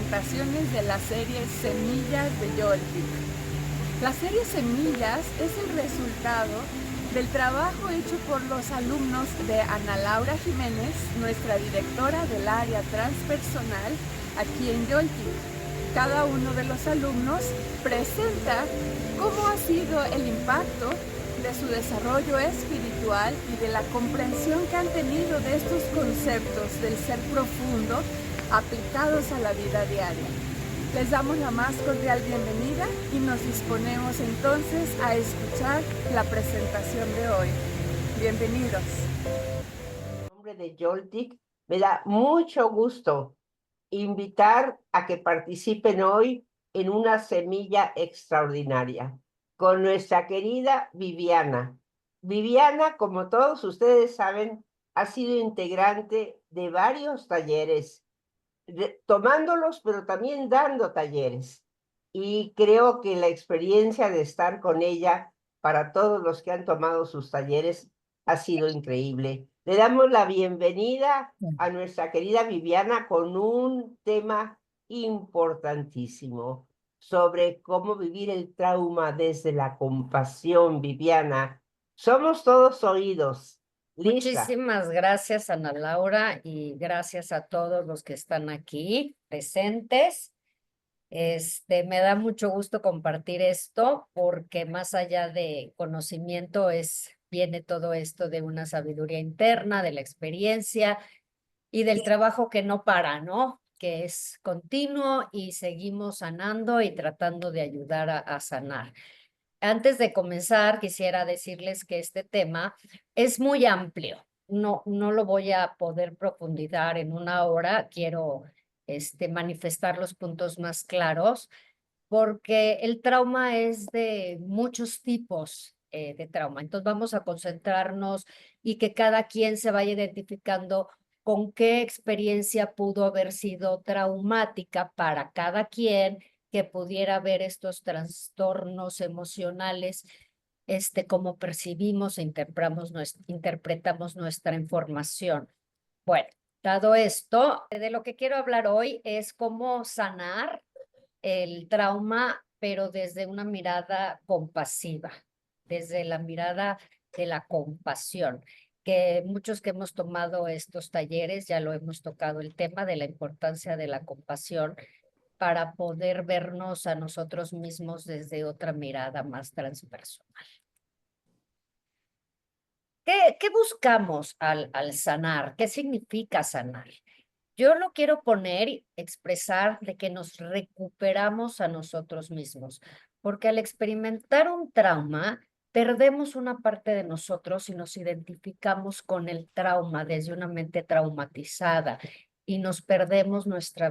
presentaciones de la serie Semillas de Yoltic. La serie Semillas es el resultado del trabajo hecho por los alumnos de Ana Laura Jiménez, nuestra directora del área transpersonal aquí en Yoltic. Cada uno de los alumnos presenta cómo ha sido el impacto de su desarrollo espiritual y de la comprensión que han tenido de estos conceptos del ser profundo aplicados a la vida diaria. Les damos la más cordial bienvenida y nos disponemos entonces a escuchar la presentación de hoy. Bienvenidos. En nombre de Yoltic, me da mucho gusto invitar a que participen hoy en una semilla extraordinaria con nuestra querida Viviana. Viviana, como todos ustedes saben, ha sido integrante de varios talleres, tomándolos, pero también dando talleres. Y creo que la experiencia de estar con ella para todos los que han tomado sus talleres ha sido increíble. Le damos la bienvenida a nuestra querida Viviana con un tema importantísimo sobre cómo vivir el trauma desde la compasión. Viviana, somos todos oídos. ¿Lista? Muchísimas gracias, Ana Laura, y gracias a todos los que están aquí presentes. Me da mucho gusto compartir esto porque más allá de conocimiento viene todo esto de una sabiduría interna, de la experiencia y del trabajo que no para, ¿no? Que es continuo y seguimos sanando y tratando de ayudar a sanar. Antes de comenzar, quisiera decirles que este tema es muy amplio. No lo voy a poder profundizar en una hora. Quiero manifestar los puntos más claros, porque el trauma es de muchos tipos de trauma. Entonces vamos a concentrarnos y que cada quien se vaya identificando con qué experiencia pudo haber sido traumática para cada quien, que pudiera ver estos trastornos emocionales, cómo percibimos e interpretamos nuestra información. Bueno, dado esto, de lo que quiero hablar hoy es cómo sanar el trauma, pero desde una mirada compasiva, desde la mirada de la compasión, que muchos que hemos tomado estos talleres ya lo hemos tocado el tema de la importancia de la compasión para poder vernos a nosotros mismos desde otra mirada más transpersonal. ¿Qué buscamos al sanar? ¿Qué significa sanar? Yo lo quiero poner, expresar de que nos recuperamos a nosotros mismos, porque al experimentar un trauma, perdemos una parte de nosotros y nos identificamos con el trauma desde una mente traumatizada y nos perdemos nuestro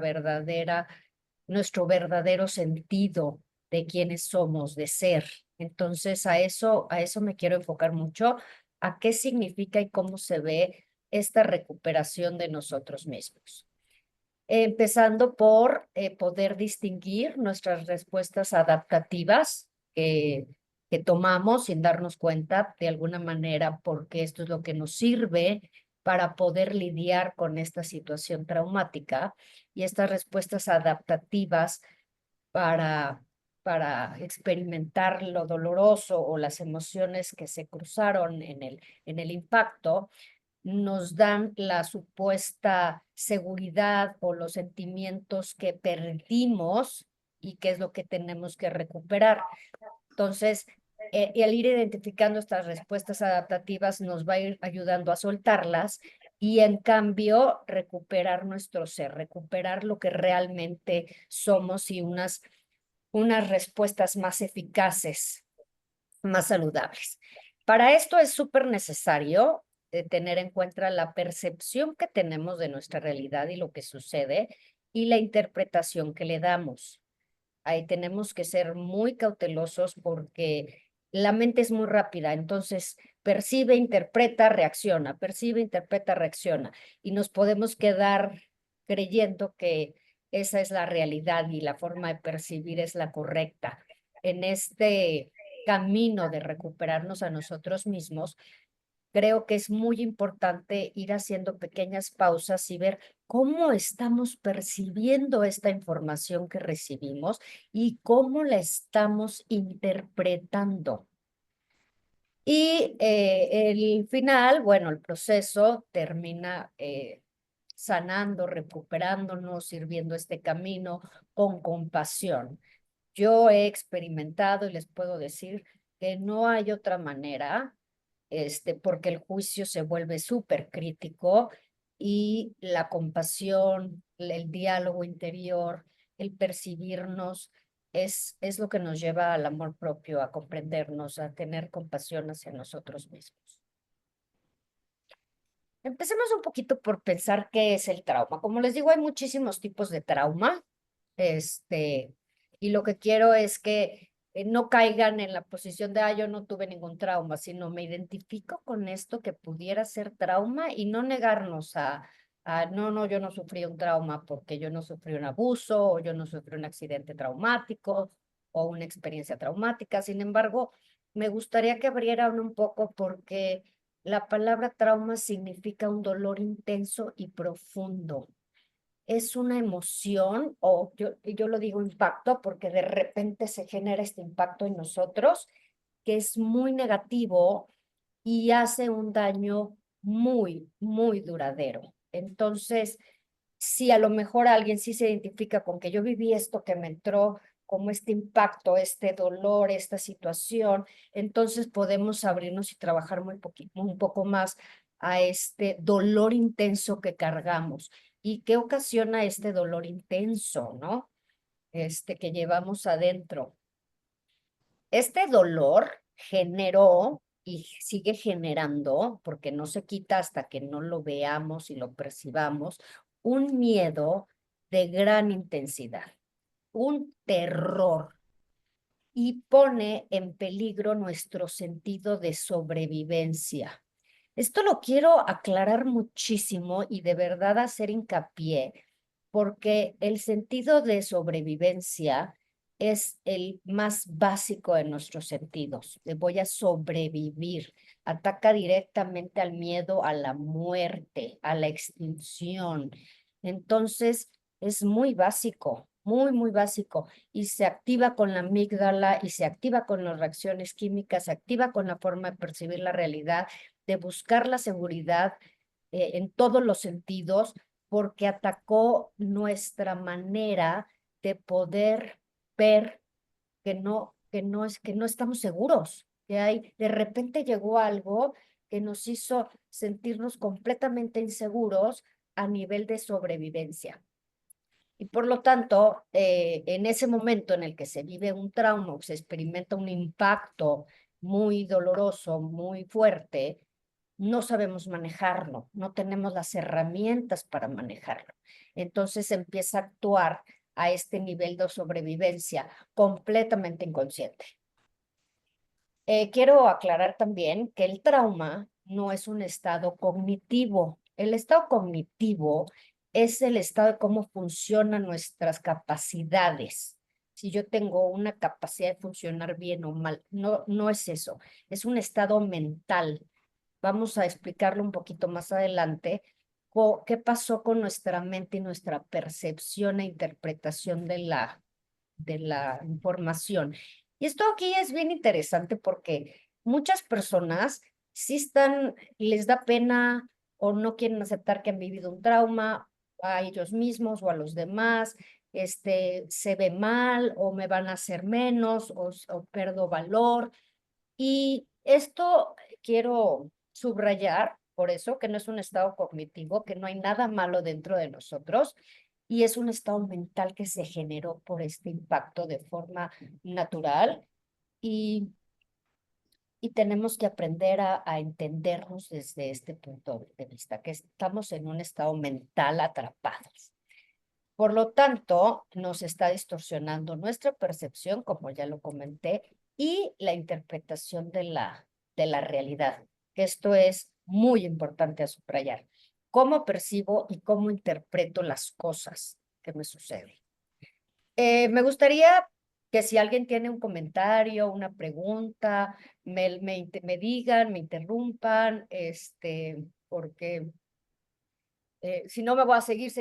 verdadero sentido de quiénes somos, de ser. Entonces, a eso me quiero enfocar mucho, a qué significa y cómo se ve esta recuperación de nosotros mismos. Empezando por poder distinguir nuestras respuestas adaptativas que tomamos sin darnos cuenta de alguna manera, porque esto es lo que nos sirve para poder lidiar con esta situación traumática, y estas respuestas adaptativas para, para experimentar lo doloroso o las emociones que se cruzaron en el impacto, nos dan la supuesta seguridad o los sentimientos que perdimos y qué es lo que tenemos que recuperar. Entonces, el ir identificando estas respuestas adaptativas nos va a ir ayudando a soltarlas y en cambio recuperar nuestro ser, recuperar lo que realmente somos y unas respuestas más eficaces, más saludables. Para esto es súper necesario tener en cuenta la percepción que tenemos de nuestra realidad y lo que sucede y la interpretación que le damos. Ahí tenemos que ser muy cautelosos porque la mente es muy rápida, entonces percibe, interpreta, reacciona, percibe, interpreta, reacciona, y nos podemos quedar creyendo que esa es la realidad y la forma de percibir es la correcta. En este camino de recuperarnos a nosotros mismos, creo que es muy importante ir haciendo pequeñas pausas y ver cómo estamos percibiendo esta información que recibimos y cómo la estamos interpretando. Y el final, bueno, el proceso termina sanando, recuperándonos, sirviendo este camino con compasión. Yo he experimentado y les puedo decir que no hay otra manera, porque el juicio se vuelve súper crítico y la compasión, el diálogo interior, el percibirnos, es lo que nos lleva al amor propio, a comprendernos, a tener compasión hacia nosotros mismos. Empecemos un poquito por pensar qué es el trauma. Como les digo, hay muchísimos tipos de trauma, y lo que quiero es que no caigan en la posición de, yo no tuve ningún trauma, sino me identifico con esto que pudiera ser trauma y no negarnos no, yo no sufrí un trauma porque yo no sufrí un abuso o yo no sufrí un accidente traumático o una experiencia traumática. Sin embargo, me gustaría que abrieran un poco porque la palabra trauma significa un dolor intenso y profundo. Es una emoción, o yo lo digo impacto, porque de repente se genera este impacto en nosotros, que es muy negativo y hace un daño muy, muy duradero. Entonces, si a lo mejor alguien sí se identifica con que yo viví esto que me entró como este impacto, este dolor, esta situación, entonces podemos abrirnos y trabajar un poco más a este dolor intenso que cargamos. ¿Y qué ocasiona este dolor intenso, no? Que llevamos adentro. Este dolor generó y sigue generando, porque no se quita hasta que no lo veamos y lo percibamos, un miedo de gran intensidad, un terror, y pone en peligro nuestro sentido de sobrevivencia. Esto lo quiero aclarar muchísimo y de verdad hacer hincapié, porque el sentido de sobrevivencia es el más básico de nuestros sentidos. Voy a sobrevivir. Ataca directamente al miedo, a la muerte, a la extinción. Entonces, es muy básico, muy, muy básico. Y se activa con la amígdala y se activa con las reacciones químicas, se activa con la forma de percibir la realidad, de buscar la seguridad en todos los sentidos, porque atacó nuestra manera de poder ver que no estamos seguros, que de repente llegó algo que nos hizo sentirnos completamente inseguros a nivel de sobrevivencia. Y por lo tanto, en ese momento en el que se vive un trauma o se experimenta un impacto muy doloroso, muy fuerte, no sabemos manejarlo, no tenemos las herramientas para manejarlo. Entonces empieza a actuar a este nivel de sobrevivencia completamente inconsciente. Quiero aclarar también que el trauma no es un estado cognitivo. El estado cognitivo es el estado de cómo funcionan nuestras capacidades. Si yo tengo una capacidad de funcionar bien o mal, no, no es eso. Es un estado mental. Vamos a explicarlo un poquito más adelante, qué pasó con nuestra mente y nuestra percepción e interpretación de la información. Y esto aquí es bien interesante porque muchas personas sí les da pena o no quieren aceptar que han vivido un trauma a ellos mismos o a los demás, se ve mal o me van a hacer menos o pierdo valor. Y esto quiero subrayar, por eso, que no es un estado cognitivo, que no hay nada malo dentro de nosotros, y es un estado mental que se generó por este impacto de forma natural, y, y tenemos que aprender a entendernos desde este punto de vista, que estamos en un estado mental atrapados. Por lo tanto, nos está distorsionando nuestra percepción, como ya lo comenté, y la interpretación de la realidad. Esto es muy importante a subrayar. Cómo percibo y cómo interpreto las cosas que me suceden. Me gustaría que si alguien tiene un comentario, una pregunta, me digan, me interrumpan, porque Si no, me voy a seguir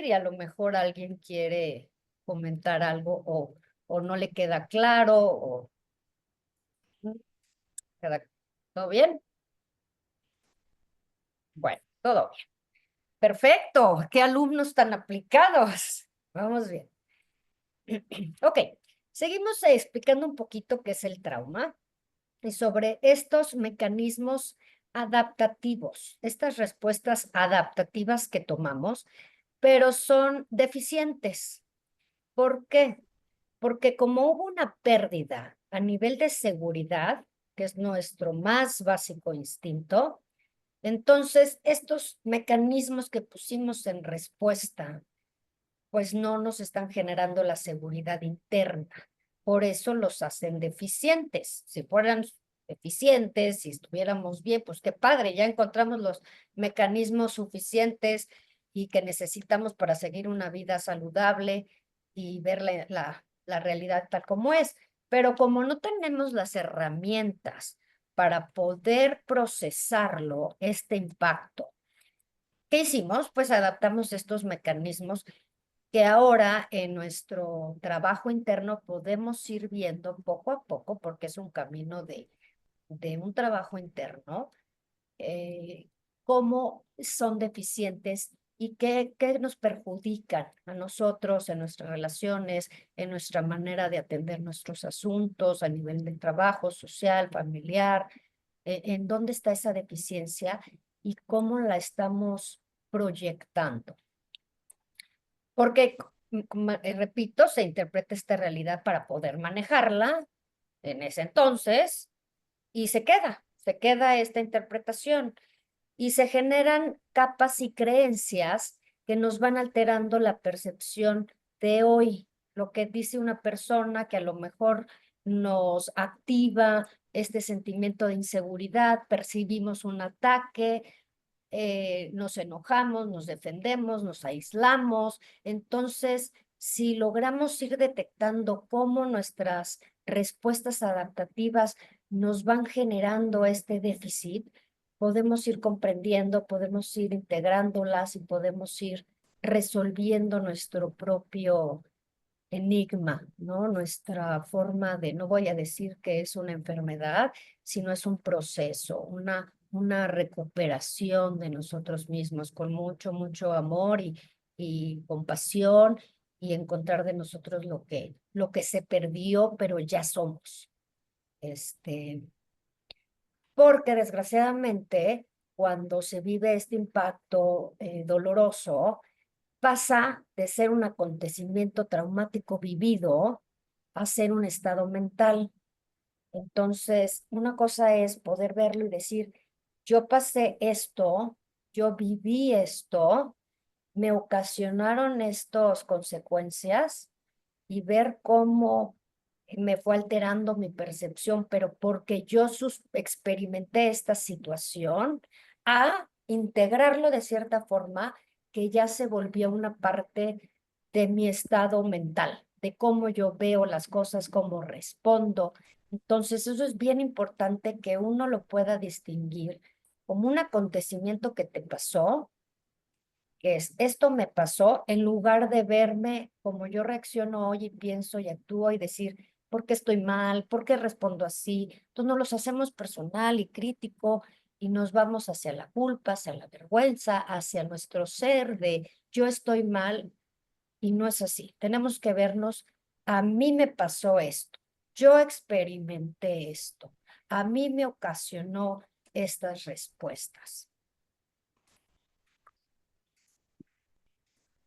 y a lo mejor alguien quiere comentar algo o no le queda claro o... ¿Todo bien? Bueno, todo bien. Perfecto. Qué alumnos tan aplicados. Vamos bien. Ok, seguimos explicando un poquito qué es el trauma y sobre estos mecanismos adaptativos, estas respuestas adaptativas que tomamos, pero son deficientes. ¿Por qué? Porque como hubo una pérdida a nivel de seguridad, que es nuestro más básico instinto, entonces estos mecanismos que pusimos en respuesta pues no nos están generando la seguridad interna. Por eso los hacen deficientes. Si fueran eficientes, si estuviéramos bien, pues qué padre, ya encontramos los mecanismos suficientes y que necesitamos para seguir una vida saludable y ver la realidad tal como es. Pero como no tenemos las herramientas para poder procesarlo, este impacto, ¿qué hicimos? Pues adaptamos estos mecanismos que ahora en nuestro trabajo interno podemos ir viendo poco a poco, porque es un camino de un trabajo interno, cómo son deficientes y qué nos perjudican a nosotros en nuestras relaciones, en nuestra manera de atender nuestros asuntos a nivel del trabajo, social, familiar, en dónde está esa deficiencia y cómo la estamos proyectando. Porque, repito, se interpreta esta realidad para poder manejarla en ese entonces y se queda esta interpretación y se generan capas y creencias que nos van alterando la percepción de hoy. Lo que dice una persona que a lo mejor nos activa este sentimiento de inseguridad, percibimos un ataque, nos enojamos, nos defendemos, nos aislamos. Entonces, si logramos ir detectando cómo nuestras respuestas adaptativas nos van generando este déficit, podemos ir comprendiendo, podemos ir integrándolas y podemos ir resolviendo nuestro propio enigma, ¿no? Nuestra forma de, no voy a decir que es una enfermedad, sino es un proceso, una recuperación de nosotros mismos con mucho, mucho amor y compasión y encontrar de nosotros lo que se perdió, pero ya somos. Porque desgraciadamente, cuando se vive este impacto doloroso, pasa de ser un acontecimiento traumático vivido a ser un estado mental. Entonces, una cosa es poder verlo y decir, yo pasé esto, yo viví esto, me ocasionaron estas consecuencias y ver cómo me fue alterando mi percepción, pero porque yo experimenté esta situación, a integrarlo de cierta forma que ya se volvió una parte de mi estado mental, de cómo yo veo las cosas, cómo respondo. Entonces, eso es bien importante que uno lo pueda distinguir como un acontecimiento que te pasó, que es, esto me pasó, en lugar de verme como yo reacciono hoy y pienso y actúo y decir, ¿por qué estoy mal? ¿Por qué respondo así? Entonces nos los hacemos personal y crítico y nos vamos hacia la culpa, hacia la vergüenza, hacia nuestro ser de yo estoy mal y no es así. Tenemos que vernos, a mí me pasó esto, yo experimenté esto, a mí me ocasionó estas respuestas.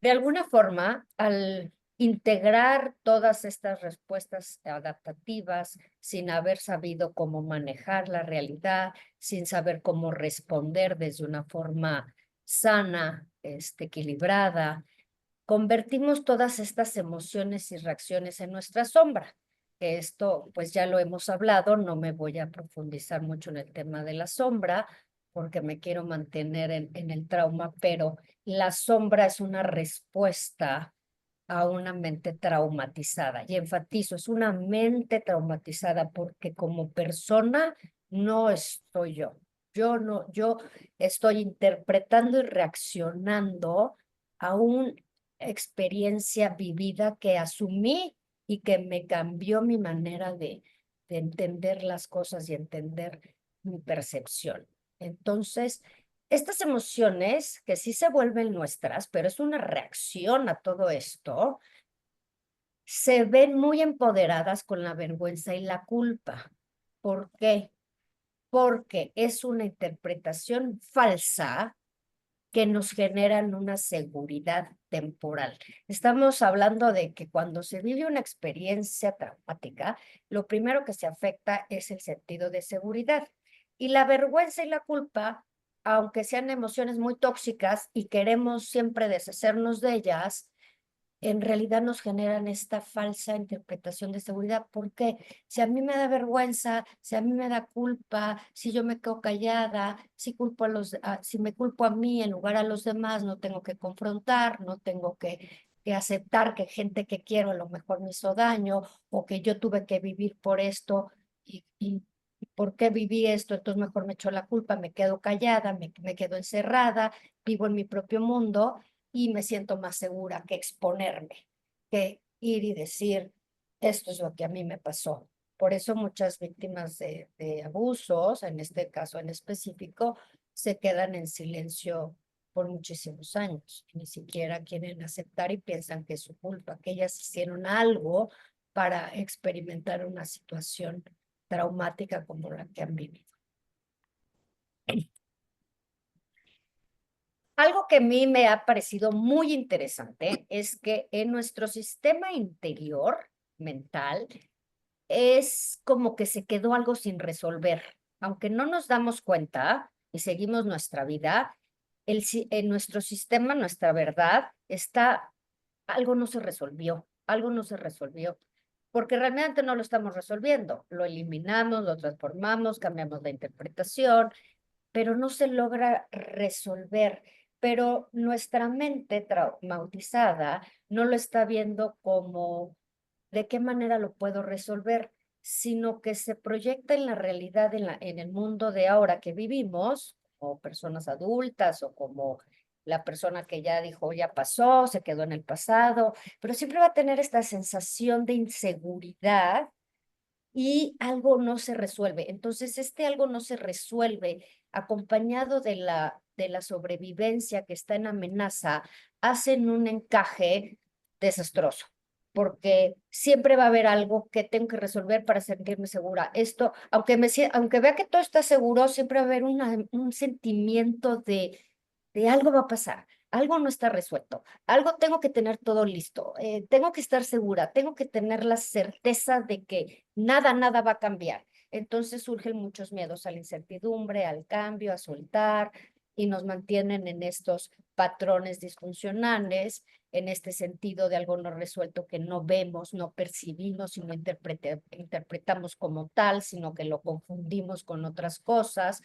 De alguna forma, al integrar todas estas respuestas adaptativas sin haber sabido cómo manejar la realidad, sin saber cómo responder desde una forma sana, equilibrada, convertimos todas estas emociones y reacciones en nuestra sombra. Que esto, pues ya lo hemos hablado, no me voy a profundizar mucho en el tema de la sombra, porque me quiero mantener en el trauma, pero la sombra es una respuesta a una mente traumatizada. Y enfatizo, es una mente traumatizada porque como persona no estoy yo. yo estoy interpretando y reaccionando a una experiencia vivida que asumí y que me cambió mi manera de entender las cosas y entender mi percepción. Entonces, estas emociones que sí se vuelven nuestras, pero es una reacción a todo esto, se ven muy empoderadas con la vergüenza y la culpa. ¿Por qué? Porque es una interpretación falsa que nos generan una seguridad temporal. Estamos hablando de que cuando se vive una experiencia traumática, lo primero que se afecta es el sentido de seguridad. Y la vergüenza y la culpa, aunque sean emociones muy tóxicas y queremos siempre deshacernos de ellas, en realidad nos generan esta falsa interpretación de seguridad. ¿Por qué? Si a mí me da vergüenza, si a mí me da culpa, si yo me quedo callada, si me culpo a mí en lugar a los demás, no tengo que confrontar, no tengo que aceptar que gente que quiero a lo mejor me hizo daño o que yo tuve que vivir por esto y ¿por qué viví esto? Entonces mejor me echo la culpa, me quedo callada, me quedo encerrada, vivo en mi propio mundo y me siento más segura que exponerme, que ir y decir, esto es lo que a mí me pasó. Por eso muchas víctimas de abusos, en este caso en específico, se quedan en silencio por muchísimos años. Ni siquiera quieren aceptar y piensan que es su culpa, que ellas hicieron algo para experimentar una situación traumática como la que han vivido. Algo que a mí me ha parecido muy interesante es que en nuestro sistema interior mental es como que se quedó algo sin resolver. Aunque no nos damos cuenta y seguimos nuestra vida, en nuestro sistema, nuestra verdad, algo no se resolvió, algo no se resolvió, porque realmente no lo estamos resolviendo. Lo eliminamos, lo transformamos, cambiamos la interpretación, pero no se logra resolver. Pero nuestra mente traumatizada no lo está viendo como de qué manera lo puedo resolver, sino que se proyecta en la realidad, en el mundo de ahora que vivimos, como personas adultas o como la persona que ya dijo, ya pasó, se quedó en el pasado, pero siempre va a tener esta sensación de inseguridad y algo no se resuelve. Entonces, este algo no se resuelve acompañado de la sobrevivencia que está en amenaza, hacen un encaje desastroso, porque siempre va a haber algo que tengo que resolver para sentirme segura. Esto, aunque vea que todo está seguro, siempre va a haber un sentimiento de algo va a pasar. Algo no está resuelto, algo tengo que tener todo listo, tengo que estar segura, tengo que tener la certeza de que nada va a cambiar. Entonces surgen muchos miedos a la incertidumbre, al cambio, a soltar, y nos mantienen en estos patrones disfuncionales, en este sentido de algo no resuelto que no vemos, no percibimos y no interpretamos como tal, sino que lo confundimos con otras cosas.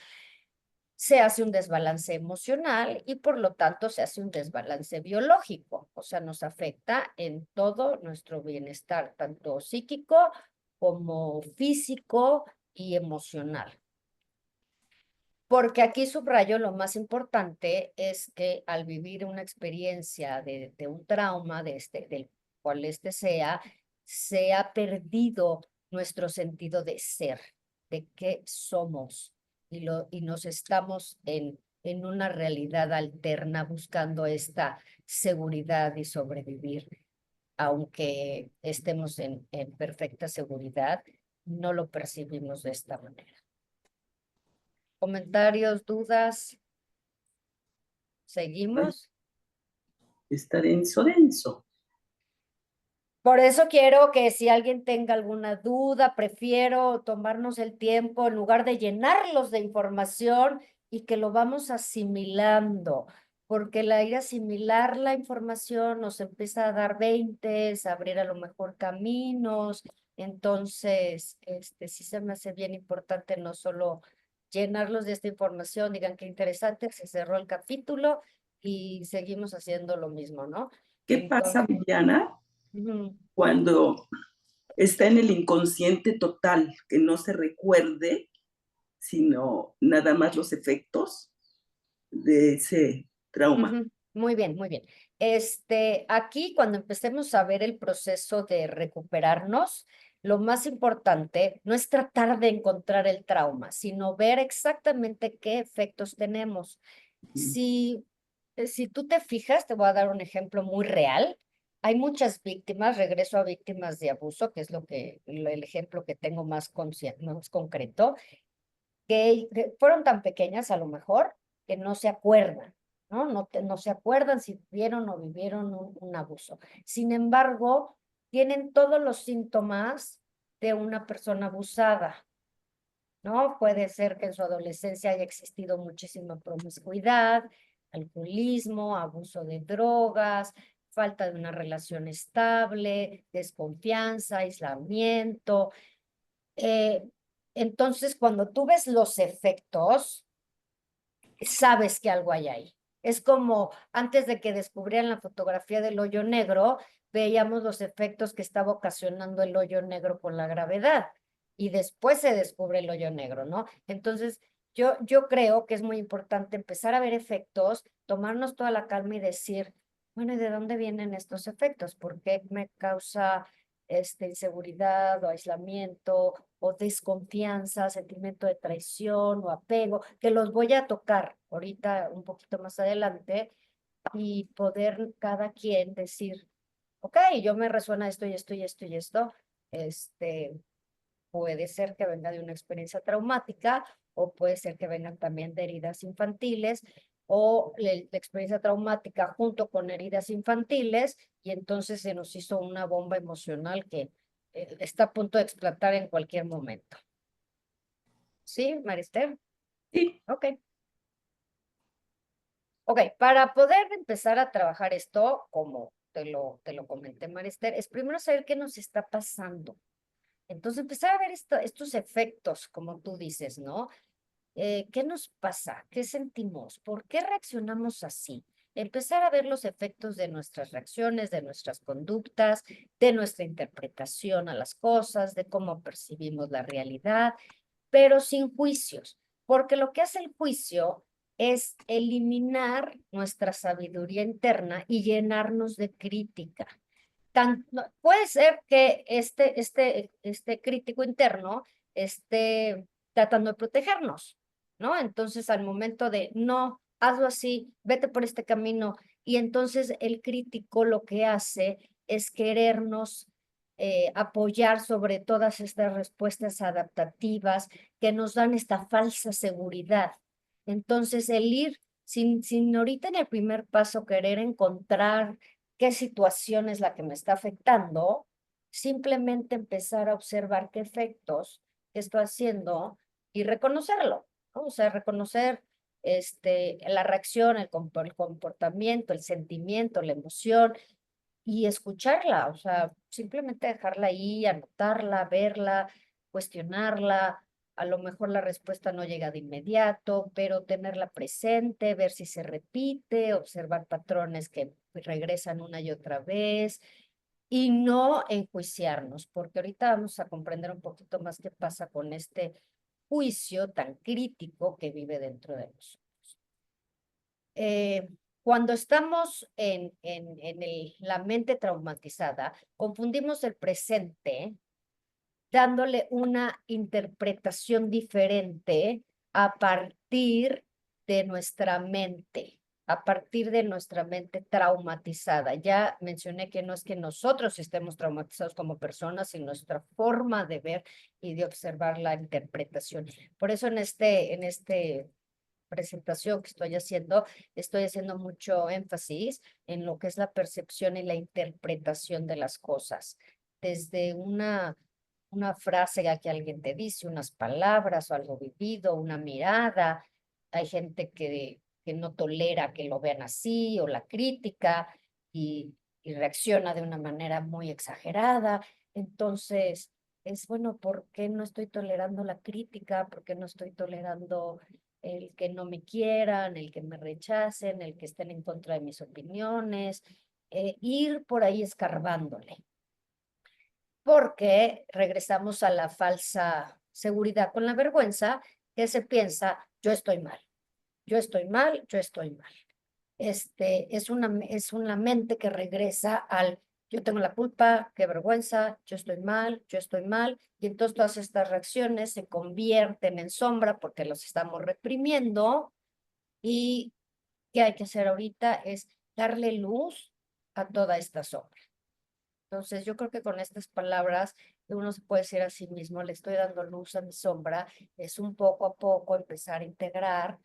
Se hace un desbalance emocional y por lo tanto se hace un desbalance biológico, o sea, nos afecta en todo nuestro bienestar, tanto psíquico como físico y emocional. Porque aquí subrayo lo más importante es que al vivir una experiencia de un trauma, del cual sea, se ha perdido nuestro sentido de ser, de qué somos, y nos estamos en una realidad alterna buscando esta seguridad y sobrevivir. Aunque estemos en perfecta seguridad, no lo percibimos de esta manera. ¿Comentarios, dudas? ¿Seguimos? Está denso, denso. Por eso quiero que si alguien tenga alguna duda, prefiero tomarnos el tiempo en lugar de llenarlos de información y que lo vamos asimilando, porque la ir a asimilar la información nos empieza a dar veintes, a abrir a lo mejor caminos. Entonces, sí se me hace bien importante no solo llenarlos de esta información, digan qué interesante, se cerró el capítulo y seguimos haciendo lo mismo, ¿no? ¿Qué pasa, Viviana, cuando está en el inconsciente total, que no se recuerde sino nada más los efectos de ese trauma. Ujú. Muy bien, muy bien. Aquí cuando empecemos a ver el proceso de recuperarnos, lo más importante no es tratar de encontrar el trauma, sino ver exactamente qué efectos tenemos. Si, si tú te fijas, te voy a dar un ejemplo muy real. Hay muchas víctimas, regreso a víctimas de abuso, que es el ejemplo que tengo más concreto, que fueron tan pequeñas a lo mejor que no se acuerdan, ¿no? No se acuerdan si vieron o vivieron un abuso. Sin embargo, tienen todos los síntomas de una persona abusada, ¿no? Puede ser que en su adolescencia haya existido muchísima promiscuidad, alcoholismo, abuso de drogas, falta de una relación estable, desconfianza, aislamiento. Eh, entonces, cuando tú ves los efectos, sabes que algo hay ahí. Es como antes de que descubrieran la fotografía del hoyo negro, veíamos los efectos que estaba ocasionando el hoyo negro con la gravedad y después se descubre el hoyo negro, ¿no? Entonces, yo creo que es muy importante empezar a ver efectos, tomarnos toda la calma y decir, bueno, ¿y de dónde vienen estos efectos? ¿Por qué me causa inseguridad o aislamiento o desconfianza, sentimiento de traición o apego, que los voy a tocar ahorita un poquito más adelante y poder cada quien decir, ok, yo me resuena esto y esto y esto y esto, puede ser que venga de una experiencia traumática o puede ser que vengan también de heridas infantiles o la experiencia traumática junto con heridas infantiles y entonces se nos hizo una bomba emocional que está a punto de explotar en cualquier momento. ¿Sí, Marister? Sí, Ok. Ok, para poder empezar a trabajar esto, como te lo comenté, Marister, es primero saber qué nos está pasando. Entonces, empezar a ver estos efectos, como tú dices, ¿no? ¿Qué nos pasa? ¿Qué sentimos? ¿Por qué reaccionamos así? Empezar a ver los efectos de nuestras reacciones, de nuestras conductas, de nuestra interpretación a las cosas, de cómo percibimos la realidad, pero sin juicios, porque lo que hace el juicio es eliminar nuestra sabiduría interna y llenarnos de crítica. Puede ser que este crítico interno esté tratando de protegernos, ¿no? Entonces, al momento de, no, hazlo así, vete por este camino, y entonces el crítico lo que hace es querernos apoyar sobre todas estas respuestas adaptativas que nos dan esta falsa seguridad. Entonces, el ir sin ahorita en el primer paso querer encontrar qué situación es la que me está afectando, simplemente empezar a observar qué efectos estoy haciendo y reconocerlo, ¿no? O sea, reconocer la reacción, el comportamiento, el sentimiento, la emoción y escucharla, o sea, simplemente dejarla ahí, anotarla, verla, cuestionarla. A lo mejor la respuesta no llega de inmediato, pero tenerla presente, ver si se repite, observar patrones que regresan una y otra vez y no enjuiciarnos, porque ahorita vamos a comprender un poquito más qué pasa con este juicio tan crítico que vive dentro de nosotros. Cuando estamos en la mente traumatizada, confundimos el presente dándole una interpretación diferente a partir de nuestra mente, a partir de nuestra mente traumatizada. Ya mencioné que no es que nosotros estemos traumatizados como personas, sino nuestra forma de ver y de observar la interpretación. Por eso en este presentación que estoy haciendo mucho énfasis en lo que es la percepción y la interpretación de las cosas, desde una frase que alguien te dice, unas palabras o algo vivido, una mirada. Hay gente que no tolera que lo vean así o la crítica y reacciona de una manera muy exagerada. Entonces, es bueno, ¿por qué no estoy tolerando la crítica? ¿Por qué no estoy tolerando el que no me quieran, el que me rechacen, el que estén en contra de mis opiniones? Ir por ahí escarbándole, porque regresamos a la falsa seguridad con la vergüenza, que se piensa, yo estoy mal, yo estoy mal, yo estoy mal. Es una mente que regresa al yo tengo la culpa, qué vergüenza, yo estoy mal, y entonces todas estas reacciones se convierten en sombra porque los estamos reprimiendo, y ¿qué hay que hacer ahorita? Es darle luz a toda esta sombra. Entonces, yo creo que con estas palabras uno se puede decir a sí mismo, le estoy dando luz a mi sombra, es un poco a poco empezar a integrar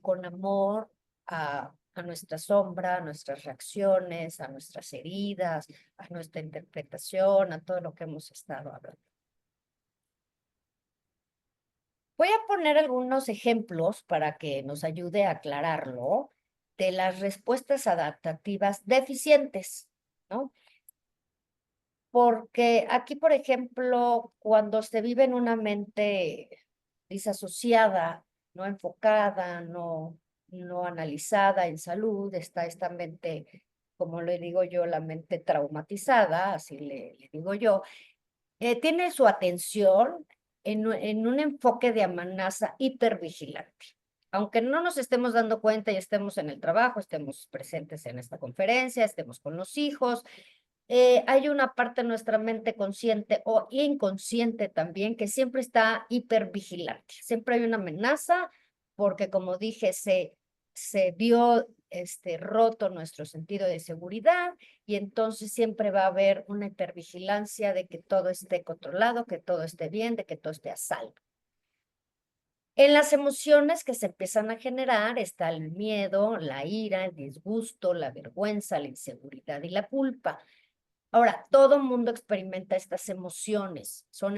con amor a nuestra sombra, a nuestras reacciones, a nuestras heridas, a nuestra interpretación, a todo lo que hemos estado hablando. Voy a poner algunos ejemplos para que nos ayude a aclararlo de las respuestas adaptativas deficientes, ¿no? Porque aquí, por ejemplo, cuando se vive en una mente disasociada, no enfocada, no analizada en salud, está esta mente, como le digo yo, la mente traumatizada, así le digo yo, tiene su atención en un enfoque de amenaza hipervigilante. Aunque no nos estemos dando cuenta y estemos en el trabajo, estemos presentes en esta conferencia, estemos con los hijos, hay una parte de nuestra mente consciente o inconsciente también que siempre está hipervigilante. Siempre hay una amenaza porque, como dije, se vio roto nuestro sentido de seguridad, y entonces siempre va a haber una hipervigilancia de que todo esté controlado, que todo esté bien, de que todo esté a salvo. En las emociones que se empiezan a generar está el miedo, la ira, el disgusto, la vergüenza, la inseguridad y la culpa. Ahora, todo mundo experimenta estas emociones, son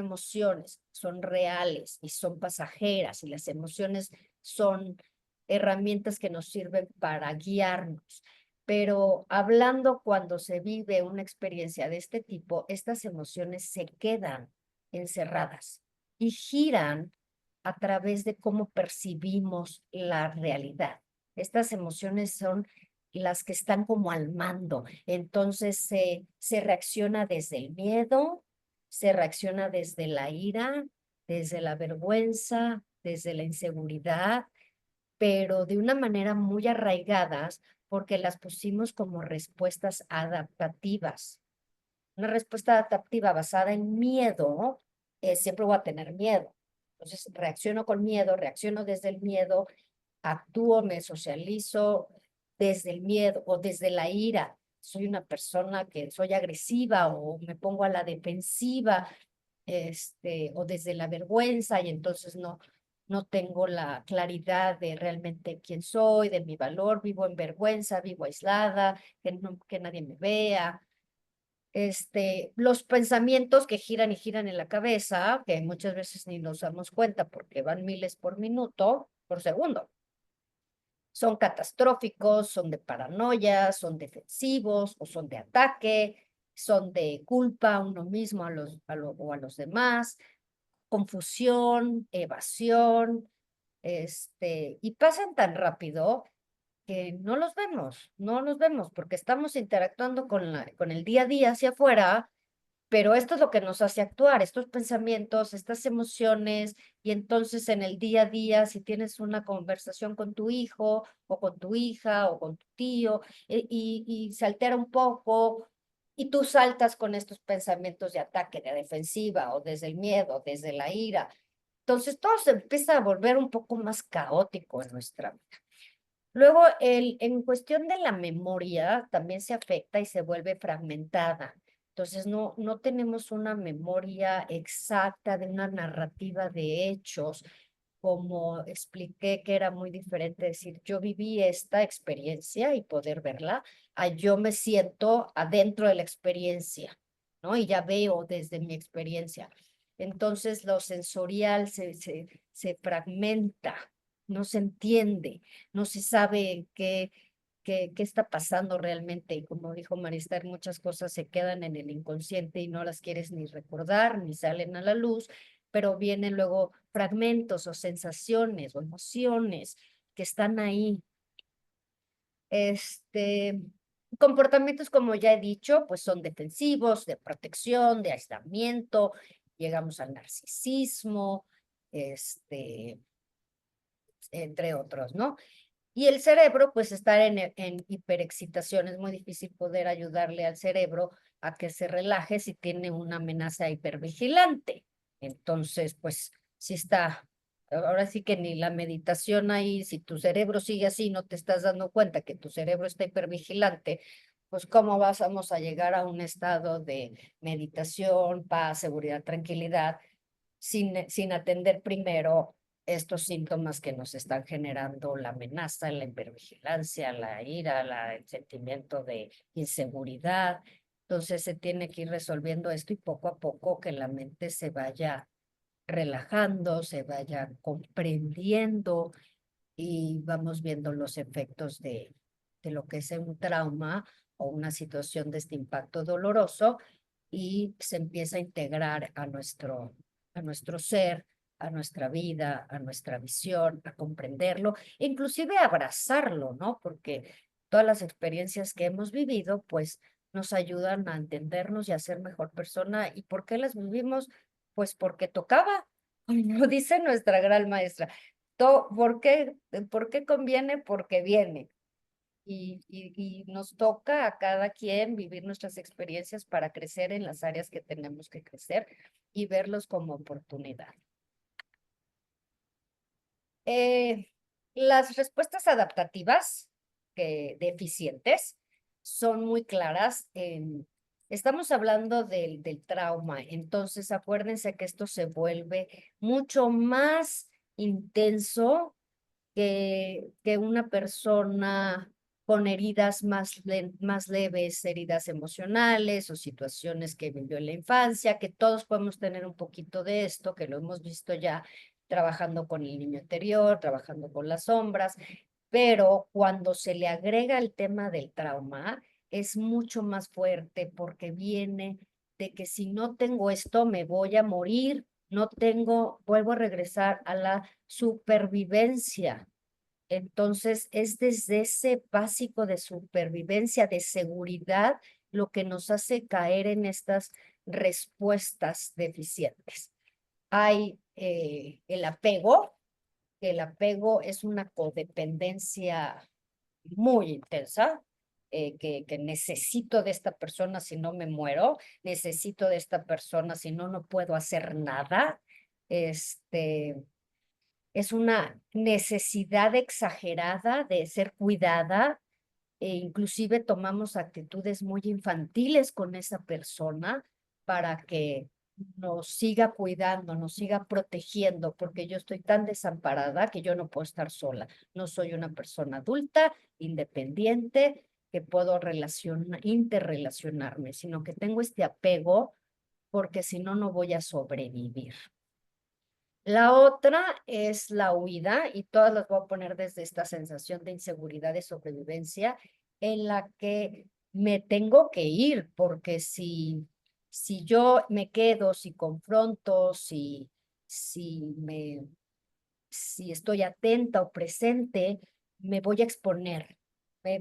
reales y son pasajeras, y las emociones son herramientas que nos sirven para guiarnos. Pero hablando cuando se vive una experiencia de este tipo, estas emociones se quedan encerradas y giran a través de cómo percibimos la realidad. Estas emociones son las que están como al mando. Entonces se reacciona desde el miedo, se reacciona desde la ira, desde la vergüenza, desde la inseguridad, pero de una manera muy arraigadas porque las pusimos como respuestas adaptativas. Una respuesta adaptativa basada en miedo, siempre voy a tener miedo. Entonces reacciono con miedo, reacciono desde el miedo, actúo, me socializo desde el miedo o desde la ira. Soy una persona que soy agresiva o me pongo a la defensiva, o desde la vergüenza, y entonces no tengo la claridad de realmente quién soy, de mi valor, vivo en vergüenza, vivo aislada, que nadie me vea. Los pensamientos que giran y giran en la cabeza, que muchas veces ni nos damos cuenta porque van miles por minuto, por segundo. Son catastróficos, son de paranoia, son defensivos o son de ataque, son de culpa a uno mismo o a los demás, confusión, evasión, y pasan tan rápido que no los vemos porque estamos interactuando con el día a día hacia afuera, pero esto es lo que nos hace actuar, estos pensamientos, estas emociones, y entonces en el día a día, si tienes una conversación con tu hijo o con tu hija o con tu tío, y se altera un poco, y tú saltas con estos pensamientos de ataque, de defensiva, o desde el miedo, desde la ira, entonces todo se empieza a volver un poco más caótico en nuestra vida. Luego, en cuestión de la memoria, también se afecta y se vuelve fragmentada. Entonces, no tenemos una memoria exacta de una narrativa de hechos, como expliqué que era muy diferente decir, yo viví esta experiencia y poder verla, a yo me siento adentro de la experiencia, ¿no? Y ya veo desde mi experiencia. Entonces, lo sensorial se fragmenta, no se entiende, no se sabe qué está pasando realmente. Y como dijo Maristar, muchas cosas se quedan en el inconsciente y no las quieres ni recordar, ni salen a la luz, pero vienen luego fragmentos o sensaciones o emociones que están ahí. Comportamientos, como ya he dicho, pues son defensivos, de protección, de aislamiento, llegamos al narcisismo, entre otros, ¿no? Y el cerebro, pues estar en hiperexcitación, es muy difícil poder ayudarle al cerebro a que se relaje si tiene una amenaza hipervigilante. Entonces, pues sí está, ahora sí que ni la meditación ahí, si tu cerebro sigue así, no te estás dando cuenta que tu cerebro está hipervigilante, pues cómo vamos a llegar a un estado de meditación, paz, seguridad, tranquilidad, sin atender primero estos síntomas que nos están generando la amenaza, la hipervigilancia, la ira, el sentimiento de inseguridad. Entonces se tiene que ir resolviendo esto y poco a poco que la mente se vaya relajando, se vaya comprendiendo y vamos viendo los efectos de lo que es un trauma o una situación de este impacto doloroso y se empieza a integrar a nuestro ser, a nuestra vida, a nuestra visión, a comprenderlo, e inclusive a abrazarlo, ¿no? Porque todas las experiencias que hemos vivido, pues nos ayudan a entendernos y a ser mejor persona. ¿Y por qué las vivimos? Pues porque tocaba, como dice nuestra gran maestra. ¿Por qué conviene? Porque viene. Y nos toca a cada quien vivir nuestras experiencias para crecer en las áreas que tenemos que crecer y verlos como oportunidad. Las respuestas adaptativas deficientes son muy claras. Estamos hablando del trauma, entonces acuérdense que esto se vuelve mucho más intenso que una persona con heridas más leves, heridas emocionales o situaciones que vivió en la infancia, que todos podemos tener un poquito de esto, que lo hemos visto ya trabajando con el niño interior, trabajando con las sombras, pero cuando se le agrega el tema del trauma, es mucho más fuerte porque viene de que si no tengo esto me voy a morir, no tengo, vuelvo a regresar a la supervivencia. Entonces, es desde ese básico de supervivencia, de seguridad, lo que nos hace caer en estas respuestas deficientes. Hay el apego es una codependencia muy intensa, que necesito de esta persona si no me muero, necesito de esta persona si no, no puedo hacer nada. Es una necesidad exagerada de ser cuidada e inclusive tomamos actitudes muy infantiles con esa persona para que nos siga cuidando, nos siga protegiendo, porque yo estoy tan desamparada que yo no puedo estar sola. No soy una persona adulta, independiente, que puedo interrelacionarme, sino que tengo este apego porque si no, no voy a sobrevivir. La otra es la huida, y todas las voy a poner desde esta sensación de inseguridad, de sobrevivencia, en la que me tengo que ir, porque si yo me quedo, si confronto, si estoy atenta o presente, me voy a exponer.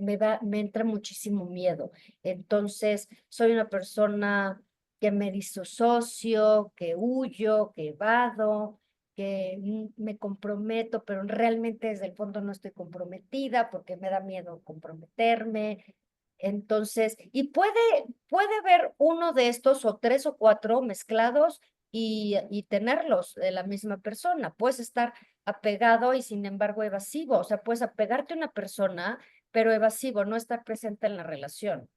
Me entra muchísimo miedo. Entonces, soy una persona que me disocio, que huyo, que evado, que me comprometo, pero realmente desde el fondo no estoy comprometida porque me da miedo comprometerme. Entonces, y puede haber uno de estos o tres o cuatro mezclados y tenerlos de la misma persona. Puedes estar apegado y sin embargo evasivo. O sea, puedes apegarte a una persona, pero evasivo, no estar presente en la relación.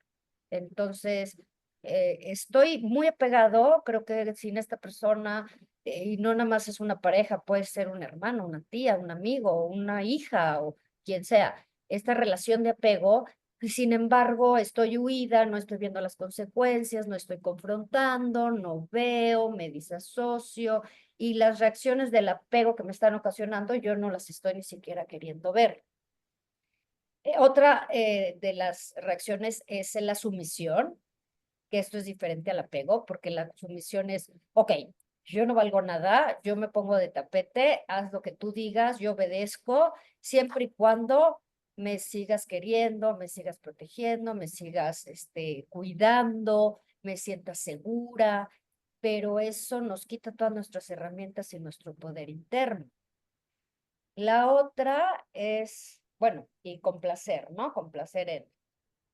Entonces, estoy muy apegado, creo que sin esta persona, y no nada más es una pareja, puede ser un hermano, una tía, un amigo, una hija o quien sea. Esta relación de apego, y sin embargo, estoy huida, no estoy viendo las consecuencias, no estoy confrontando, no veo, me disasocio y las reacciones del apego que me están ocasionando, yo no las estoy ni siquiera queriendo ver. Otra de las reacciones es la sumisión, que esto es diferente al apego, porque la sumisión es, ok, yo no valgo nada, yo me pongo de tapete, haz lo que tú digas, yo obedezco, siempre y cuando me sigas queriendo, me sigas protegiendo, me sigas cuidando, me sientas segura. pero eso nos quita todas nuestras herramientas y nuestro poder interno. La otra es, bueno, y complacer, ¿no? Complacer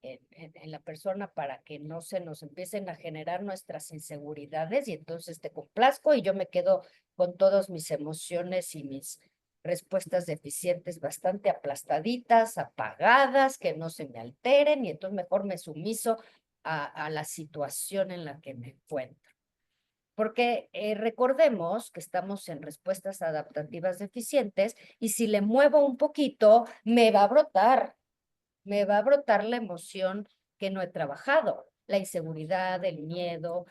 en la persona para que no se nos empiecen a generar nuestras inseguridades y entonces te complazco y yo me quedo con todas mis emociones y mis respuestas deficientes bastante aplastaditas, apagadas, que no se me alteren y entonces mejor me sumiso a la situación en la que me encuentro. Porque recordemos que estamos en respuestas adaptativas deficientes y si le muevo un poquito, me va a brotar la emoción que no he trabajado, la inseguridad, el miedo,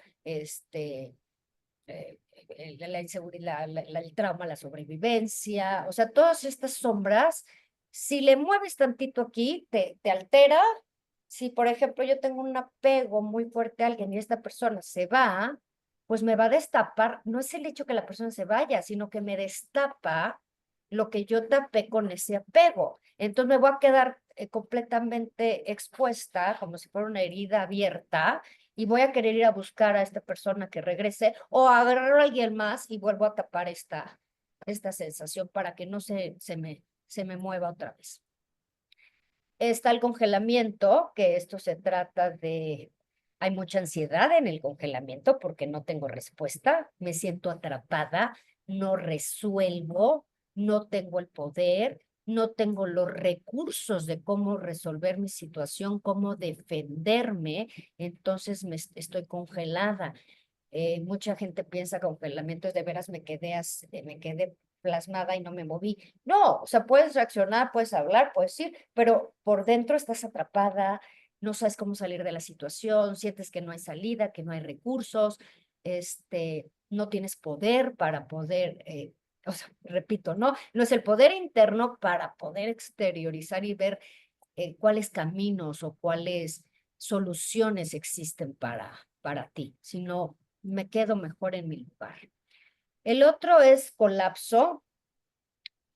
la inseguridad, el trauma, la sobrevivencia, o sea, todas estas sombras, si le mueves tantito aquí, te altera. Si, por ejemplo, yo tengo un apego muy fuerte a alguien y esta persona se va, pues me va a destapar, no es el hecho que la persona se vaya, sino que me destapa lo que yo tapé con ese apego. Entonces me voy a quedar completamente expuesta, como si fuera una herida abierta, y voy a querer ir a buscar a esta persona que regrese o agarrar a alguien más y vuelvo a tapar esta sensación para que no se me mueva otra vez. Está el congelamiento, que esto se trata de, hay mucha ansiedad en el congelamiento porque no tengo respuesta, me siento atrapada, no resuelvo, no tengo el poder, no tengo los recursos de cómo resolver mi situación, cómo defenderme, entonces estoy congelada. Mucha gente piensa que congelamiento es de veras me quedé plasmada y no me moví. No, o sea, puedes reaccionar, puedes hablar, puedes ir, pero por dentro estás atrapada, no sabes cómo salir de la situación, sientes que no hay salida, que no hay recursos, no tienes poder para poder, o sea, repito, no es el poder interno para poder exteriorizar y ver cuáles caminos o cuáles soluciones existen para ti, sino me quedo mejor en mi lugar. El otro es colapso.